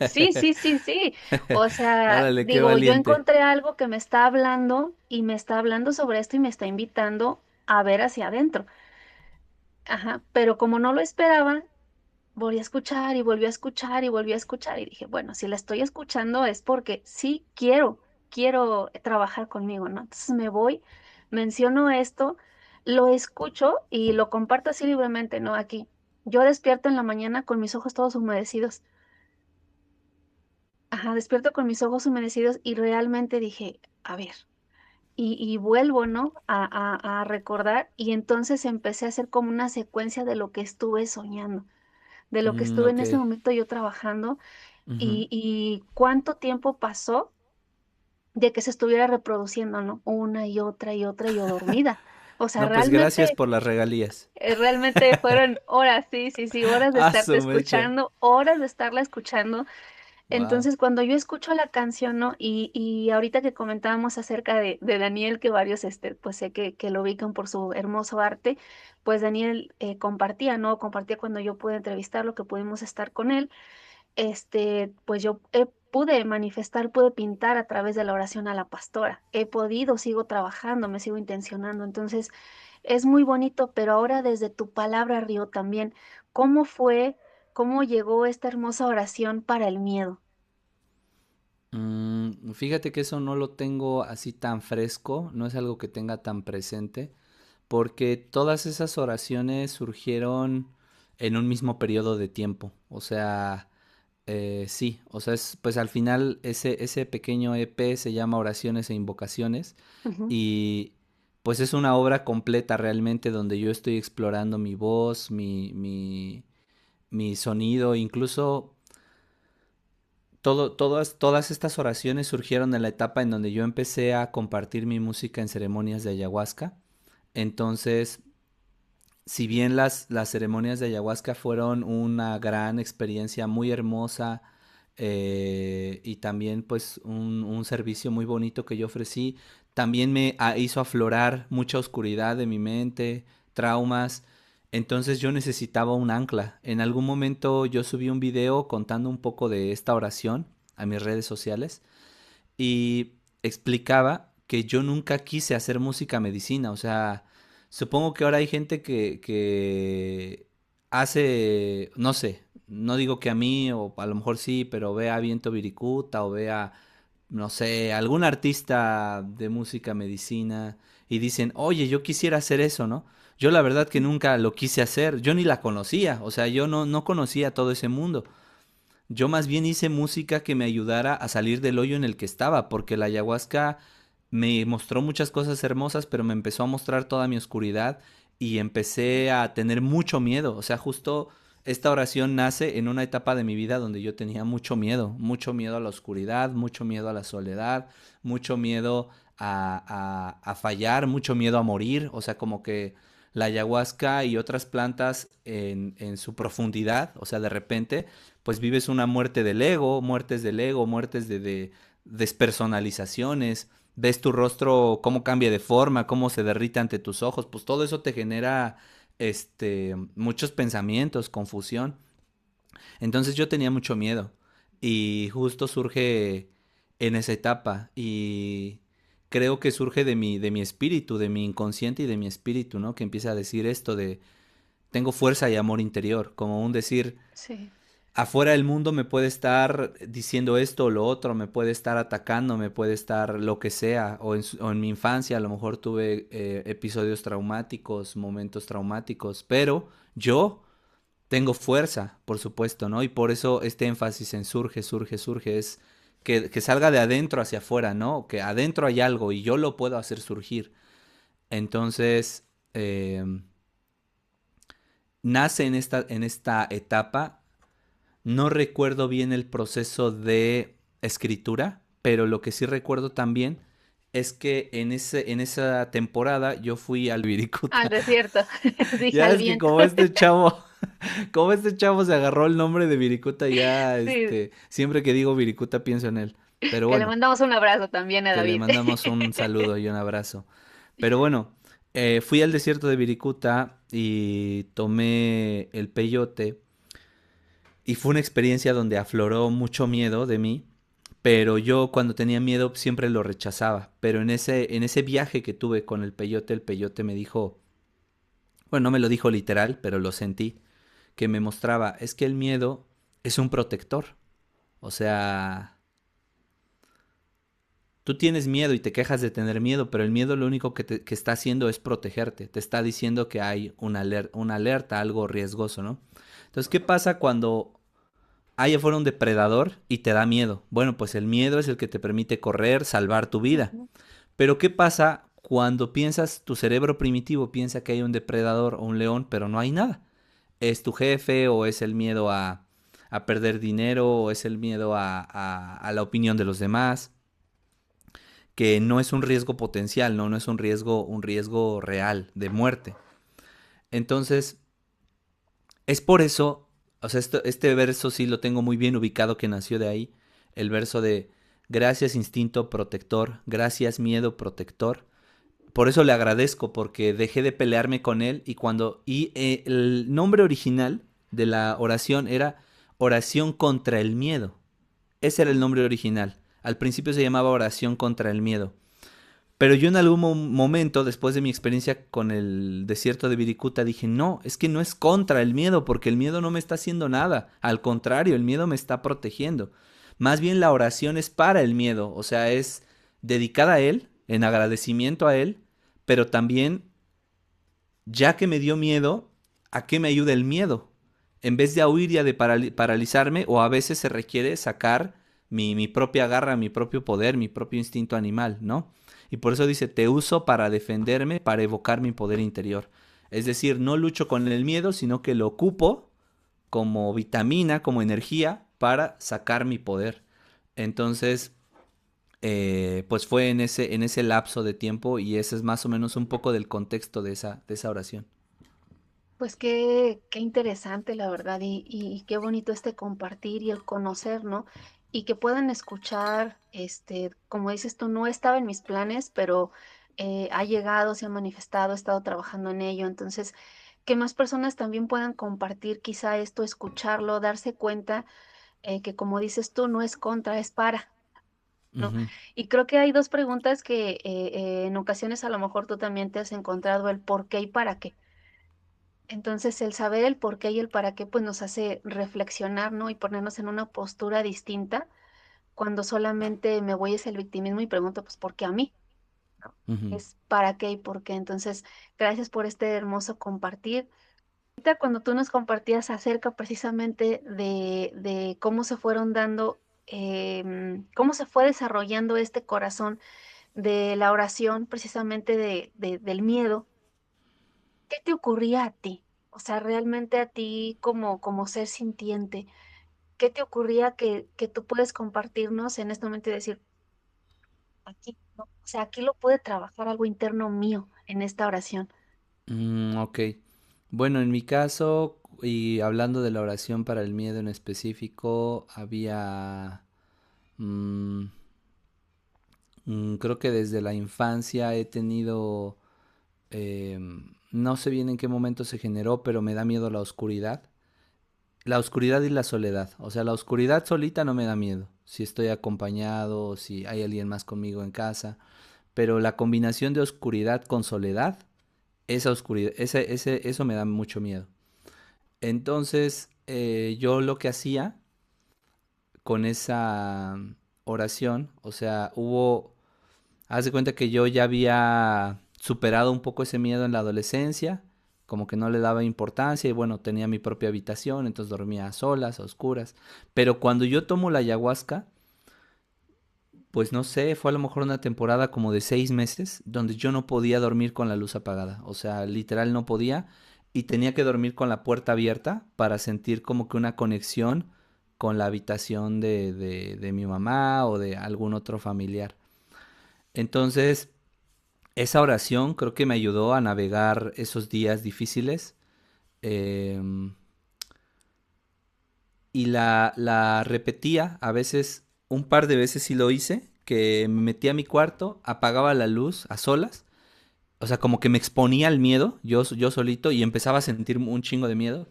[SPEAKER 2] Sí, sí, sí, sí. O sea,
[SPEAKER 3] Órale, qué
[SPEAKER 2] digo, yo
[SPEAKER 3] valiente.
[SPEAKER 2] encontré algo que me está hablando y me está hablando sobre esto y me está invitando a ver hacia adentro. Ajá, pero como no lo esperaba, volví a escuchar y volví a escuchar y volví a escuchar y dije, bueno, si la estoy escuchando es porque sí quiero trabajar conmigo, ¿no? Entonces me voy, menciono esto, lo escucho y lo comparto así libremente, ¿no? Aquí. Yo despierto en la mañana con mis ojos todos humedecidos. Ajá, despierto con mis ojos humedecidos y realmente dije, a ver, y vuelvo, ¿no? A recordar y entonces empecé a hacer como una secuencia de lo que estuve soñando, de lo que
[SPEAKER 3] Mm,
[SPEAKER 2] estuve en
[SPEAKER 3] ok.
[SPEAKER 2] ese momento yo trabajando
[SPEAKER 3] Ujú.
[SPEAKER 2] y cuánto tiempo pasó de que se estuviera reproduciendo, ¿no? Una y otra y otra y yo dormida. O sea,
[SPEAKER 3] No, pues gracias
[SPEAKER 2] realmente,
[SPEAKER 3] por las regalías.
[SPEAKER 2] realmente fueron horas, sí, sí, sí, horas de
[SPEAKER 3] Ah,
[SPEAKER 2] estarte
[SPEAKER 3] su mecha.
[SPEAKER 2] escuchando, horas de estarla escuchando.
[SPEAKER 3] Wow.
[SPEAKER 2] Entonces, cuando yo escucho la canción, ¿no? Y ahorita que comentábamos acerca de Daniel, que varios, pues sé que lo ubican por su hermoso arte, pues Daniel compartía, ¿no? Compartía cuando yo pude entrevistarlo, que pudimos estar con él, pues yo pude manifestar, pude pintar a través de la oración a la pastora. He podido, sigo trabajando, me sigo intencionando. Entonces, es muy bonito, pero ahora desde tu palabra, Río, también, ¿cómo fue, cómo llegó esta hermosa oración para el miedo?
[SPEAKER 3] Fíjate que eso no lo tengo así tan fresco, no es algo que tenga tan presente, porque todas esas oraciones surgieron en un mismo periodo de tiempo. O sea, sí, o sea, pues al final ese pequeño EP se llama Oraciones e Invocaciones
[SPEAKER 2] Ujú.
[SPEAKER 3] y pues es una obra completa realmente donde yo estoy explorando mi voz, mi sonido, incluso todas estas oraciones surgieron en la etapa en donde yo empecé a compartir mi música en ceremonias de ayahuasca. Entonces, si bien las ceremonias de ayahuasca fueron una gran experiencia muy hermosa, y también pues un servicio muy bonito que yo ofrecí, también hizo aflorar mucha oscuridad de mi mente, traumas. Entonces yo necesitaba un ancla. En algún momento yo subí un video contando un poco de esta oración a mis redes sociales y explicaba que yo nunca quise hacer música medicina. O sea, supongo que ahora hay gente que hace, no sé, no digo que a mí, o a lo mejor sí, pero ve a Viento Viricuta o ve a, no sé, algún artista de música medicina y dicen, oye, yo quisiera hacer eso, ¿no? Yo la verdad que nunca lo quise hacer, yo ni la conocía, o sea, yo no conocía todo ese mundo. Yo más bien hice música que me ayudara a salir del hoyo en el que estaba, porque la ayahuasca me mostró muchas cosas hermosas, pero me empezó a mostrar toda mi oscuridad y empecé a tener mucho miedo. O sea, justo esta oración nace en una etapa de mi vida donde yo tenía mucho miedo a la oscuridad, mucho miedo a la soledad, mucho miedo a fallar, mucho miedo a morir. O sea, como que la ayahuasca y otras plantas en su profundidad, o sea, de repente pues vives una muerte del ego, muertes de despersonalizaciones, ves tu rostro cómo cambia de forma, cómo se derrite ante tus ojos, pues todo eso te genera muchos pensamientos, confusión. Entonces yo tenía mucho miedo y justo surge en esa etapa y creo que surge de mi espíritu, de mi inconsciente y de mi espíritu, ¿no? Que empieza a decir esto de tengo fuerza y amor interior, como un decir,
[SPEAKER 2] Sí.
[SPEAKER 3] afuera del mundo me puede estar diciendo esto o lo otro, me puede estar atacando, me puede estar lo que sea, o en mi infancia a lo mejor tuve episodios traumáticos, momentos traumáticos, pero yo tengo fuerza, por supuesto, ¿no? Y por eso este énfasis en surge, surge, surge, es que salga de adentro hacia afuera, ¿no? Que adentro hay algo y yo lo puedo hacer surgir. Entonces, nace en esta etapa. No recuerdo bien el proceso de escritura, pero lo que sí recuerdo también es que en esa temporada yo fui al
[SPEAKER 2] Al
[SPEAKER 3] Viricuta.
[SPEAKER 2] desierto, sí,
[SPEAKER 3] Ya
[SPEAKER 2] al
[SPEAKER 3] es que
[SPEAKER 2] viento.
[SPEAKER 3] como este chavo se agarró el nombre de Viricuta, ya
[SPEAKER 2] Sí,
[SPEAKER 3] siempre que digo Viricuta pienso en él. Pero
[SPEAKER 2] que le
[SPEAKER 3] bueno,
[SPEAKER 2] mandamos un abrazo también a
[SPEAKER 3] que le
[SPEAKER 2] David.
[SPEAKER 3] mandamos un saludo y un abrazo. Pero bueno, fui al desierto de Viricuta y tomé el peyote. Y fue una experiencia donde afloró mucho miedo de mí, pero yo cuando tenía miedo siempre lo rechazaba. Pero en ese viaje que tuve con el peyote me dijo, bueno, no me lo dijo literal, pero lo sentí, que me mostraba, es que el miedo es un protector. O sea, tú tienes miedo y te quejas de tener miedo, pero el miedo lo único que está haciendo es protegerte. Te está diciendo que hay una alerta, algo riesgoso, ¿no? Entonces, ¿qué pasa cuando allá fuera un depredador y te da miedo? Bueno, pues el miedo es el que te permite correr, salvar tu vida.
[SPEAKER 2] Ujú.
[SPEAKER 3] Pero ¿qué pasa cuando piensas, tu cerebro primitivo piensa que hay un depredador o un león, pero no hay nada? Es tu jefe o es el miedo a perder dinero o es el miedo a la opinión de los demás, que no es un riesgo potencial, no es un riesgo real de muerte. Entonces, es por eso, o sea, este verso sí lo tengo muy bien ubicado que nació de ahí, el verso de gracias instinto protector, gracias miedo protector. Por eso le agradezco, porque dejé de pelearme con él y el nombre original de la oración era oración contra el miedo. Ese era el nombre original. Al principio se llamaba oración contra el miedo. Pero yo en algún momento, después de mi experiencia con el desierto de Viricuta, dije, no, es que no es contra el miedo, porque el miedo no me está haciendo nada. Al contrario, el miedo me está protegiendo. Más bien la oración es para el miedo, o sea, es dedicada a él, en agradecimiento a él, pero también, ya que me dio miedo, ¿a qué me ayuda el miedo? En vez de huir y de paralizarme, o a veces se requiere sacar mi propia garra, mi propio poder, mi propio instinto animal, ¿no? Y por eso dice, te uso para defenderme, para evocar mi poder interior. Es decir, no lucho con el miedo, sino que lo ocupo como vitamina, como energía, para sacar mi poder. Entonces, pues fue en ese lapso de tiempo y ese es más o menos un poco del contexto de esa oración.
[SPEAKER 2] Pues qué interesante, la verdad, y qué bonito este compartir y el conocer, ¿no? Y que puedan escuchar, como dices tú, no estaba en mis planes, pero ha llegado, se ha manifestado, he estado trabajando en ello. Entonces, que más personas también puedan compartir quizá esto, escucharlo, darse cuenta que como dices tú, no es contra, es para. ¿No?
[SPEAKER 3] Ujú,
[SPEAKER 2] Y creo que hay dos preguntas que en ocasiones a lo mejor tú también te has encontrado el por qué y para qué. Entonces, el saber el por qué y el para qué, pues nos hace reflexionar, ¿no? Y ponernos en una postura distinta cuando solamente me voy hacia el victimismo y pregunto, pues, ¿por qué a mí? ¿No?
[SPEAKER 3] ujú.
[SPEAKER 2] Es para qué y por qué. Entonces, gracias por este hermoso compartir. Ahorita cuando tú nos compartías acerca precisamente de cómo se fueron dando, cómo se fue desarrollando este corazón de la oración, precisamente del miedo. ¿Qué te ocurría a ti? O sea, realmente a ti como ser sintiente, ¿qué te ocurría que tú puedes compartirnos en este momento y decir, aquí, ¿no? O sea, aquí lo puede trabajar algo interno mío en esta oración.
[SPEAKER 3] Ok. Bueno, en mi caso, y hablando de la oración para el miedo en específico, había... mm, creo que desde la infancia he tenido... no sé bien en qué momento se generó, pero me da miedo la oscuridad. La oscuridad y la soledad. O sea, la oscuridad solita no me da miedo. Si estoy acompañado, o si hay alguien más conmigo en casa. Pero la combinación de oscuridad con soledad, esa oscuridad, eso me da mucho miedo. Entonces, yo lo que hacía con esa oración, o sea, haz de cuenta que yo ya había superado un poco ese miedo en la adolescencia, como que no le daba importancia y bueno, tenía mi propia habitación, entonces dormía a solas, a oscuras. Pero cuando yo tomo la ayahuasca, pues no sé, fue a lo mejor una temporada como de 6 meses, donde yo no podía dormir con la luz apagada, o sea, literal no podía y tenía que dormir con la puerta abierta para sentir como que una conexión con la habitación de mi mamá o de algún otro familiar. Entonces, esa oración creo que me ayudó a navegar esos días difíciles. em, y la repetía, a veces, un par de veces sí lo hice, que me metía a mi cuarto, apagaba la luz a solas, o sea, como que me exponía al miedo, yo solito, y empezaba a sentir un chingo de miedo,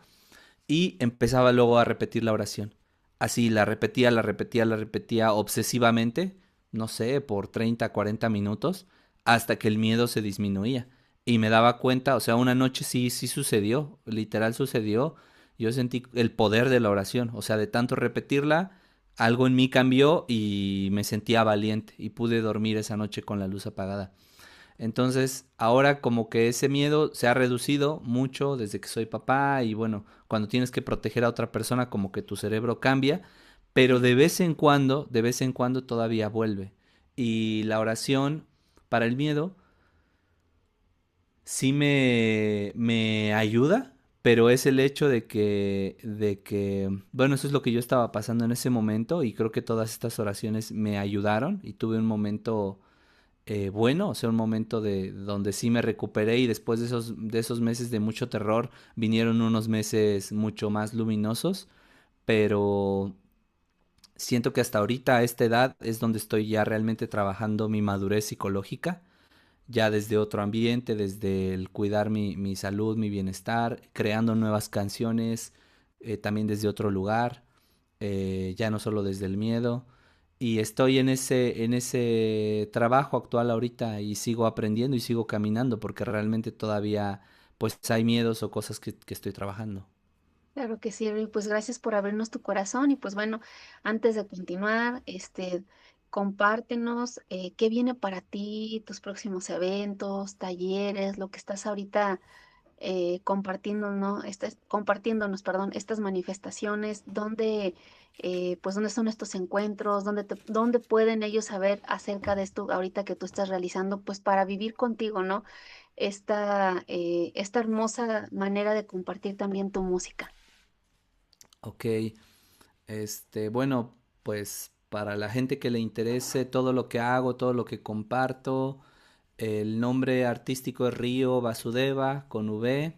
[SPEAKER 3] y empezaba luego a repetir la oración. Así, la repetía obsesivamente, no sé, por 30 40 minutos, hasta que el miedo se disminuía. Y me daba cuenta, o sea, una noche sí, sí sucedió, literal sucedió. Yo sentí el poder de la oración, o sea, de tanto repetirla, algo en mí cambió y me sentía valiente y pude dormir esa noche con la luz apagada. Entonces, ahora como que ese miedo se ha reducido mucho desde que soy papá y bueno, cuando tienes que proteger a otra persona como que tu cerebro cambia, pero de vez en cuando todavía vuelve. Y la oración para el miedo sí me ayuda, pero es el hecho bueno, eso es lo que yo estaba pasando en ese momento y creo que todas estas oraciones me ayudaron y tuve un momento bueno, o sea, un momento de donde sí me recuperé y después de esos meses de mucho terror vinieron unos meses mucho más luminosos, pero siento que hasta ahorita a esta edad es donde estoy ya realmente trabajando mi madurez psicológica, ya desde otro ambiente, desde el cuidar mi salud, mi bienestar, creando nuevas canciones, también desde otro lugar, ya no solo desde el miedo. Y estoy en ese trabajo actual ahorita y sigo aprendiendo y sigo caminando porque realmente todavía pues hay miedos o cosas que estoy trabajando.
[SPEAKER 2] Claro que sí, y pues gracias por abrirnos tu corazón y pues bueno, antes de continuar, compártenos qué viene para ti, tus próximos eventos, talleres, lo que estás ahorita compartiendo, ¿no? Compartiéndonos, perdón, estas manifestaciones, pues dónde son estos encuentros, dónde pueden ellos saber acerca de esto ahorita que tú estás realizando, pues para vivir contigo, ¿no? Esta hermosa manera de compartir también tu música.
[SPEAKER 3] Ok, bueno, pues para la gente que le interese todo lo que hago, todo lo que comparto, el nombre artístico es Río Vasudeva con V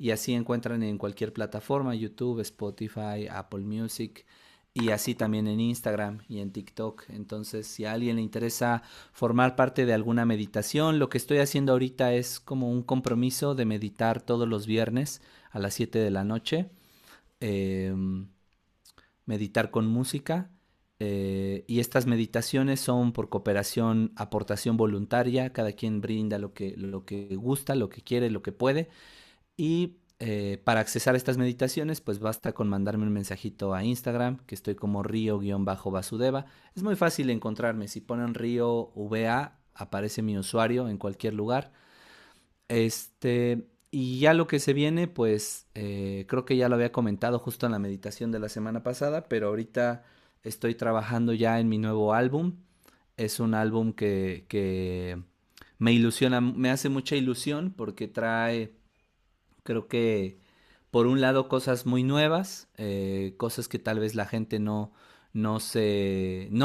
[SPEAKER 3] y así encuentran en cualquier plataforma, YouTube, Spotify, Apple Music y así también en Instagram y en TikTok. Entonces, si a alguien le interesa formar parte de alguna meditación, lo que estoy haciendo ahorita es como un compromiso de meditar todos los viernes a las 7 de la noche. em, Meditar con música. Y estas meditaciones son por cooperación, aportación voluntaria. Cada quien brinda lo que gusta, lo que quiere, lo que puede. Y para accesar a estas meditaciones, pues basta con mandarme un mensajito a Instagram, que estoy como Río-Vasudeva. Es muy fácil encontrarme. Si ponen Río VA, aparece mi usuario en cualquier lugar. Y ya lo que se viene, pues creo que ya lo había comentado justo en la meditación de la semana pasada, pero ahorita estoy trabajando ya en mi nuevo álbum. Es un álbum que me ilusiona, me hace mucha ilusión porque trae, creo que por un lado cosas muy nuevas, cosas que tal vez la gente no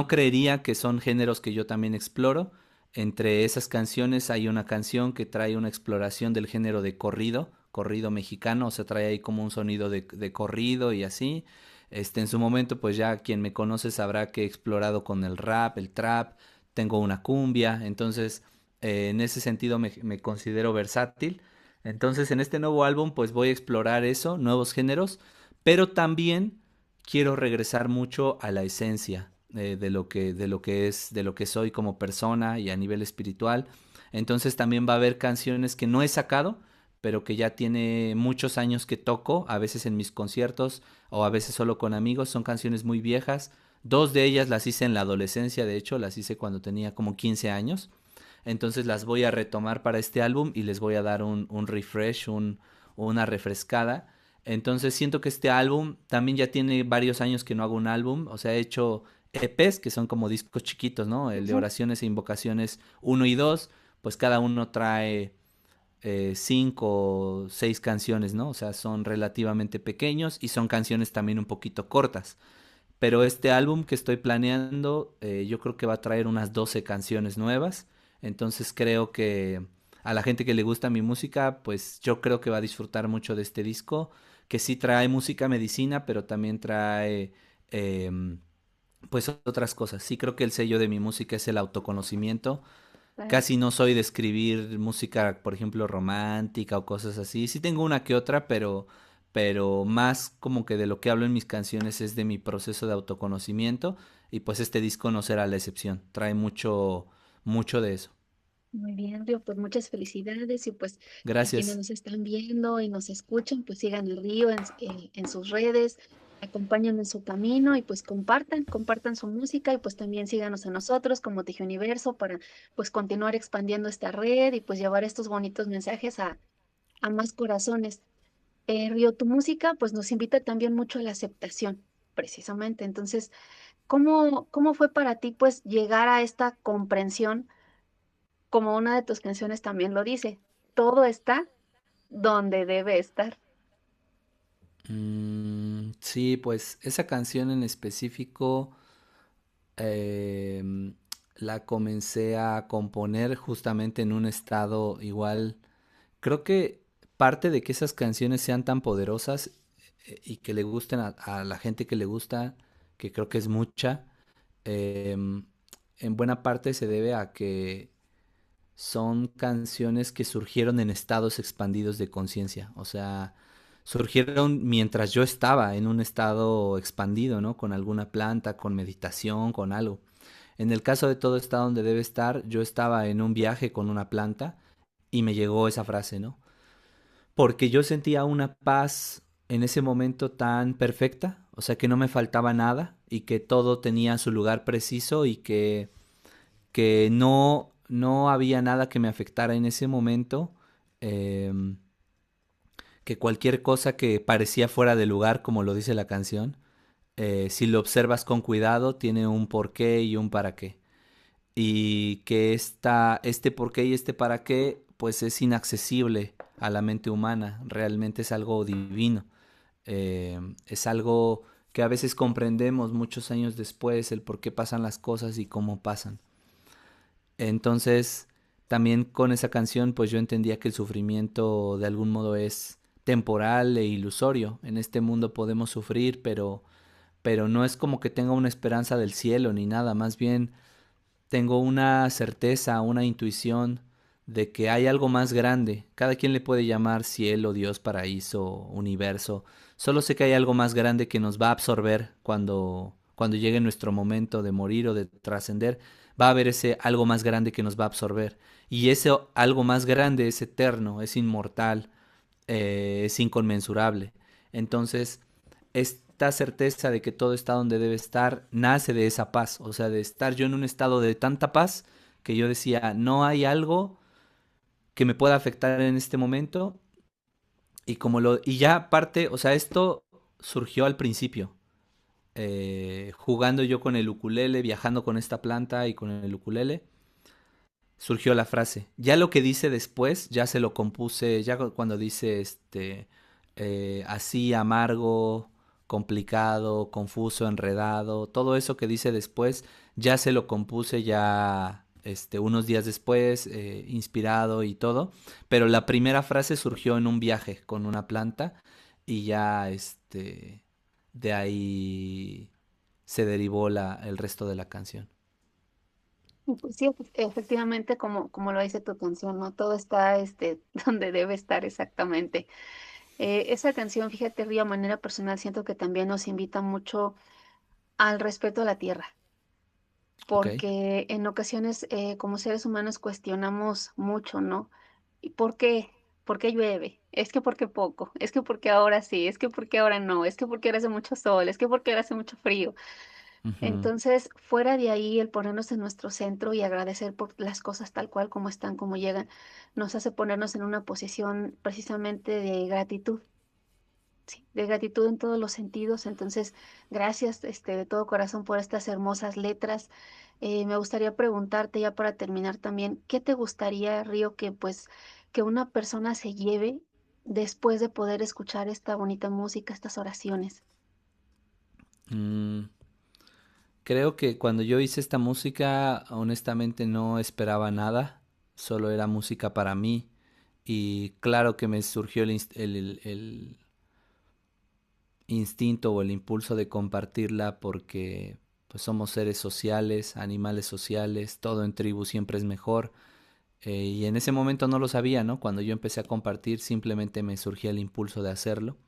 [SPEAKER 3] creería que son géneros que yo también exploro. Entre esas canciones hay una canción que trae una exploración del género de corrido, corrido mexicano, o sea, trae ahí como un sonido de corrido y así. En su momento, pues ya quien me conoce sabrá que he explorado con el rap, el trap, tengo una cumbia, entonces en ese sentido me considero versátil. Entonces en este nuevo álbum pues voy a explorar eso, nuevos géneros, pero también quiero regresar mucho a la esencia de lo que soy como persona y a nivel espiritual. Entonces también va a haber canciones que no he sacado, pero que ya tiene muchos años que toco, a veces en mis conciertos o a veces solo con amigos. Son canciones muy viejas. Dos de ellas las hice en la adolescencia, de hecho, las hice cuando tenía como 15 años. Entonces las voy a retomar para este álbum y les voy a dar un refresh, una refrescada. Entonces siento que este álbum también ya tiene varios años que no hago un álbum. O sea, he hecho EPs, que son como discos chiquitos, ¿no? El de
[SPEAKER 2] Ujú.
[SPEAKER 3] oraciones e invocaciones uno y 2, pues cada uno trae 5 o 6 canciones, ¿no? O sea, son relativamente pequeños y son canciones también un poquito cortas. Pero este álbum que estoy planeando, yo creo que va a traer unas 12 canciones nuevas. Entonces creo que a la gente que le gusta mi música, pues yo creo que va a disfrutar mucho de este disco, que sí trae música medicina, pero también trae pues otras cosas. Sí creo que el sello de mi música es el autoconocimiento.
[SPEAKER 2] Claro.
[SPEAKER 3] Casi no soy de escribir música, por ejemplo, romántica o cosas así. Sí tengo una que otra, pero más como que de lo que hablo en mis canciones es de mi proceso de autoconocimiento y pues este disco no será la excepción. Trae mucho, mucho de eso.
[SPEAKER 2] Muy bien, Río, pues muchas felicidades y pues a quienes
[SPEAKER 3] Gracias.
[SPEAKER 2] nos están viendo y nos escuchan, pues sigan a Río en sus redes, acompañen en su camino y pues compartan su música y pues también síganos a nosotros como Dije Universo para pues continuar expandiendo esta red y pues llevar estos bonitos mensajes a más corazones. Río, tu música pues nos invita también mucho a la aceptación, precisamente. Entonces, ¿cómo fue para ti pues llegar a esta comprensión? Como una de tus canciones también lo dice, todo está donde debe estar.
[SPEAKER 3] Sí, pues esa canción en específico la comencé a componer justamente en un estado igual. Creo que parte de que esas canciones sean tan poderosas y que le gusten a la gente que le gusta, que creo que es mucha, em, en buena parte se debe a que son canciones que surgieron en estados expandidos de conciencia. O sea, surgieron mientras yo estaba en un estado expandido, ¿no? Con alguna planta, con meditación, con algo. En el caso de todo está donde debe estar, yo estaba en un viaje con una planta y me llegó esa frase, ¿no? Porque yo sentía una paz en ese momento tan perfecta, o sea que no me faltaba nada y que todo tenía su lugar preciso y que no había nada que me afectara en ese momento, em, que cualquier cosa que parecía fuera de lugar, como lo dice la canción, si lo observas con cuidado, tiene un porqué y un para qué. Y que este porqué y este para qué, pues es inaccesible a la mente humana, realmente es algo divino. Es algo que a veces comprendemos muchos años después, el por qué pasan las cosas y cómo pasan. Entonces, también con esa canción, pues yo entendía que el sufrimiento de algún modo es temporal e ilusorio. En este mundo podemos sufrir, pero no es como que tenga una esperanza del cielo ni nada, más bien tengo una certeza, una intuición de que hay algo más grande. Cada quien le puede llamar cielo, Dios, paraíso, universo. Solo sé que hay algo más grande que nos va a absorber cuando llegue nuestro momento de morir o de trascender. Va a haber ese algo más grande que nos va a absorber. Y ese algo más grande es eterno, es inmortal, es inconmensurable. Entonces, esta certeza de que todo está donde debe estar nace de esa paz, o sea, de estar yo en un estado de tanta paz que yo decía, no hay algo que me pueda afectar en este momento y ya aparte, o sea, esto surgió al principio, jugando yo con el ukulele, viajando con esta planta y con el ukulele, surgió la frase. Ya lo que dice después, ya se lo compuse, ya cuando dice así amargo, complicado, confuso, enredado, todo eso que dice después, ya se lo compuse ya unos días después, inspirado y todo. Pero la primera frase surgió en un viaje con una planta y ya de ahí se derivó el resto de la canción.
[SPEAKER 2] Y pues sí, efectivamente, como lo dice tu canción, ¿no? Todo está donde debe estar exactamente. Esa canción, fíjate, Río, a manera personal, siento que también nos invita mucho al respeto a la tierra,
[SPEAKER 3] ¿Ok?
[SPEAKER 2] porque en ocasiones como seres humanos cuestionamos mucho, ¿no? ¿Y por qué? ¿Por qué llueve? Es que porque poco, es que porque ahora sí, es que porque ahora no, es que porque ahora hace mucho sol, es que porque ahora hace mucho frío.
[SPEAKER 3] Ujú.
[SPEAKER 2] Entonces, fuera de ahí, el ponernos en nuestro centro y agradecer por las cosas tal cual como están, como llegan, nos hace ponernos en una posición precisamente de gratitud. Sí, de gratitud en todos los sentidos. Entonces, gracias, de todo corazón por estas hermosas letras. Me gustaría preguntarte ya para terminar también, ¿qué te gustaría, Río, que pues que una persona se lleve después de poder escuchar esta bonita música, estas oraciones?
[SPEAKER 3] Mm, Creo que cuando yo hice esta música, honestamente no esperaba nada, solo era música para mí y claro que me surgió el instinto o el impulso de compartirla porque pues somos seres sociales, animales sociales, todo en tribu siempre es mejor. Y en ese momento no lo sabía, ¿no? Cuando yo empecé a compartir simplemente me surgía el impulso de hacerlo,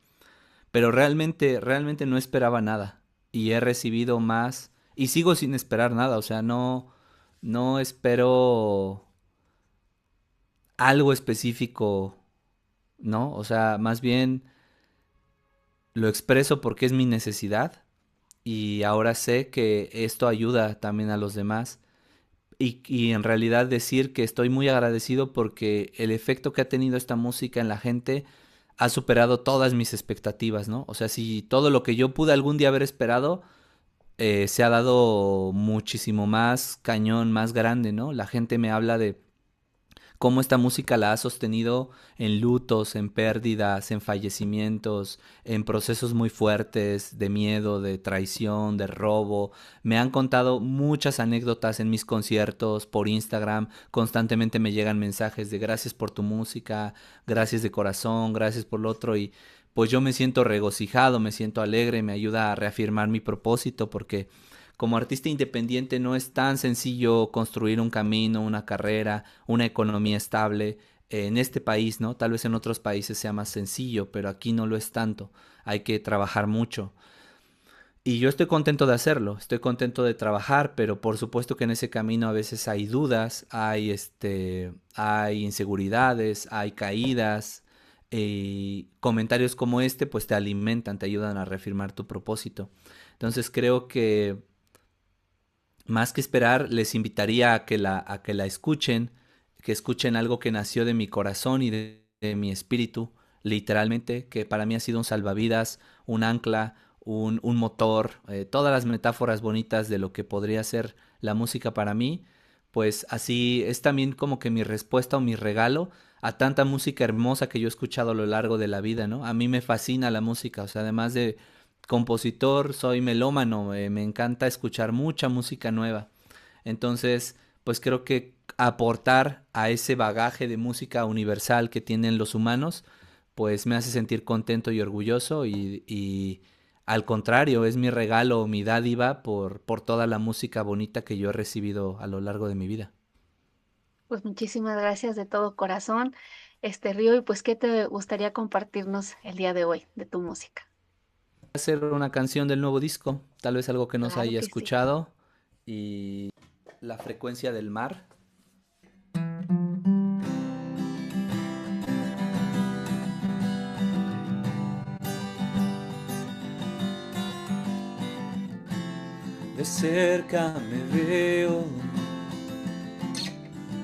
[SPEAKER 3] pero realmente no esperaba nada y he recibido más y sigo sin esperar nada, o sea, no espero algo específico, ¿no? O sea, más bien lo expreso porque es mi necesidad y ahora sé que esto ayuda también a los demás. Y en realidad decir que estoy muy agradecido porque el efecto que ha tenido esta música en la gente ha superado todas mis expectativas, ¿no? O sea, si todo lo que yo pude algún día haber esperado se ha dado muchísimo más cañón, más grande, ¿no? La gente me habla de cómo esta música la ha sostenido en lutos, en pérdidas, en fallecimientos, en procesos muy fuertes de miedo, de traición, de robo. Me han contado muchas anécdotas en mis conciertos, por Instagram, constantemente me llegan mensajes de gracias por tu música, gracias de corazón, gracias por lo otro y pues yo me siento regocijado, me siento alegre, me ayuda a reafirmar mi propósito porque como artista independiente no es tan sencillo construir un camino, una carrera, una economía estable en este país, ¿no? Tal vez en otros países sea más sencillo, pero aquí no lo es tanto. Hay que trabajar mucho. Y yo estoy contento de hacerlo, estoy contento de trabajar, pero por supuesto que en ese camino a veces hay dudas, hay inseguridades, hay caídas, y comentarios como este pues te alimentan, te ayudan a reafirmar tu propósito. Entonces creo que más que esperar, les invitaría a que la escuchen, que escuchen algo que nació de mi corazón y de mi espíritu, literalmente, que para mí ha sido un salvavidas, un ancla, un motor, todas las metáforas bonitas de lo que podría ser la música para mí, pues así es también como que mi respuesta o mi regalo a tanta música hermosa que yo he escuchado a lo largo de la vida, ¿no? A mí me fascina la música, o sea, además de compositor, soy melómano, me encanta escuchar mucha música nueva. Entonces, pues creo que aportar a ese bagaje de música universal que tienen los humanos, pues me hace sentir contento y orgulloso y al contrario, es mi regalo, mi dádiva por toda la música bonita que yo he recibido a lo largo de mi vida.
[SPEAKER 2] Pues muchísimas gracias de todo corazón, Río, y pues, ¿qué te gustaría compartirnos el día de hoy de tu música?
[SPEAKER 3] Hacer una canción del nuevo disco, tal vez algo que no se
[SPEAKER 2] Claro
[SPEAKER 3] haya
[SPEAKER 2] que sí.
[SPEAKER 3] escuchado, y La frecuencia del mar. De cerca me veo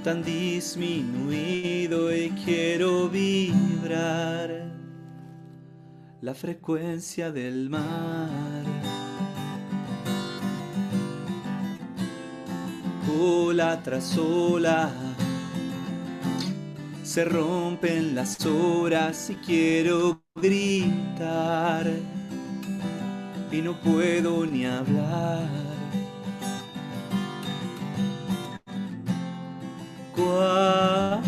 [SPEAKER 3] tan disminuido y quiero vibrar la frecuencia del mar. Ola tras ola se rompen las horas y quiero gritar y no puedo ni hablar. ¿Cuánto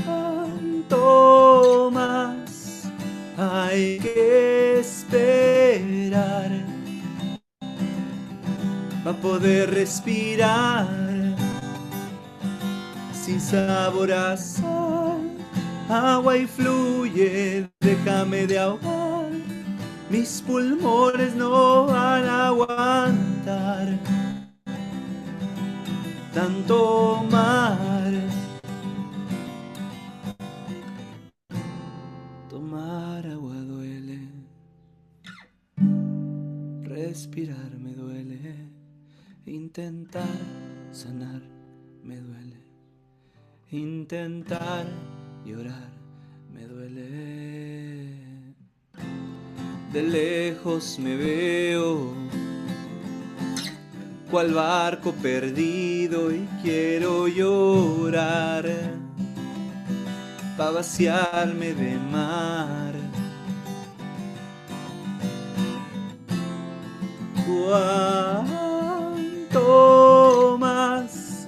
[SPEAKER 3] más hay que esperar para poder respirar sin sabor a sal? Agua y fluye, déjame de ahogar, mis pulmones no van a aguantar tanto mar. Tomar agua duele, respirar me duele, intentar sanar me duele, intentar llorar me duele. De lejos me veo cual barco perdido y quiero llorar pa' vaciarme de mar. ¿Cuánto más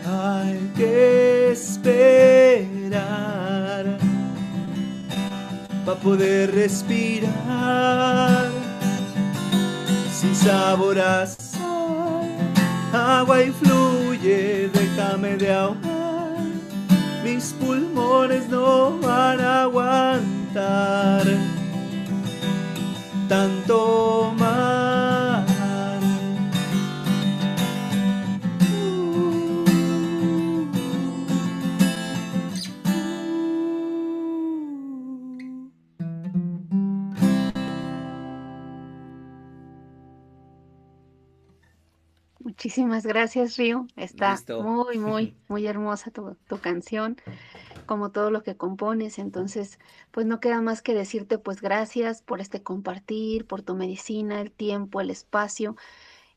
[SPEAKER 3] hay que esperar pa' poder respirar sin sabor a sal? Agua y fluye, déjame de ahogar, mis pulmones no van a aguantar tanto mar.
[SPEAKER 2] Muchísimas gracias, Río. Está
[SPEAKER 3] Listo.
[SPEAKER 2] muy hermosa tu canción, como todo lo que compones. Entonces, pues no queda más que decirte, pues gracias por este compartir, por tu medicina, el tiempo, el espacio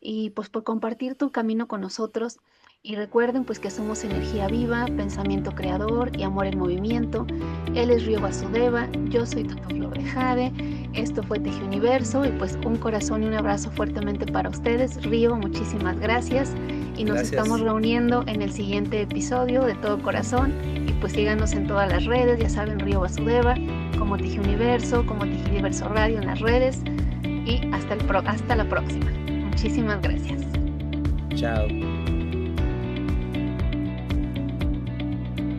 [SPEAKER 2] y pues por compartir tu camino con nosotros. Y recuerden pues que somos energía viva, pensamiento creador y amor en movimiento. Él es Río Vasudeva, yo soy Tutu Flor de Jade. Esto fue Teji Universo y pues un corazón y un abrazo fuertemente para ustedes. Río, muchísimas gracias y nos
[SPEAKER 3] Gracias.
[SPEAKER 2] estamos reuniendo en el siguiente episodio de Todo Corazón. Y pues síganos en todas las redes, ya saben, Río Vasudeva, como Teji Universo, como Teji Universo Radio en las redes. Y hasta la próxima. Muchísimas gracias.
[SPEAKER 3] Chao.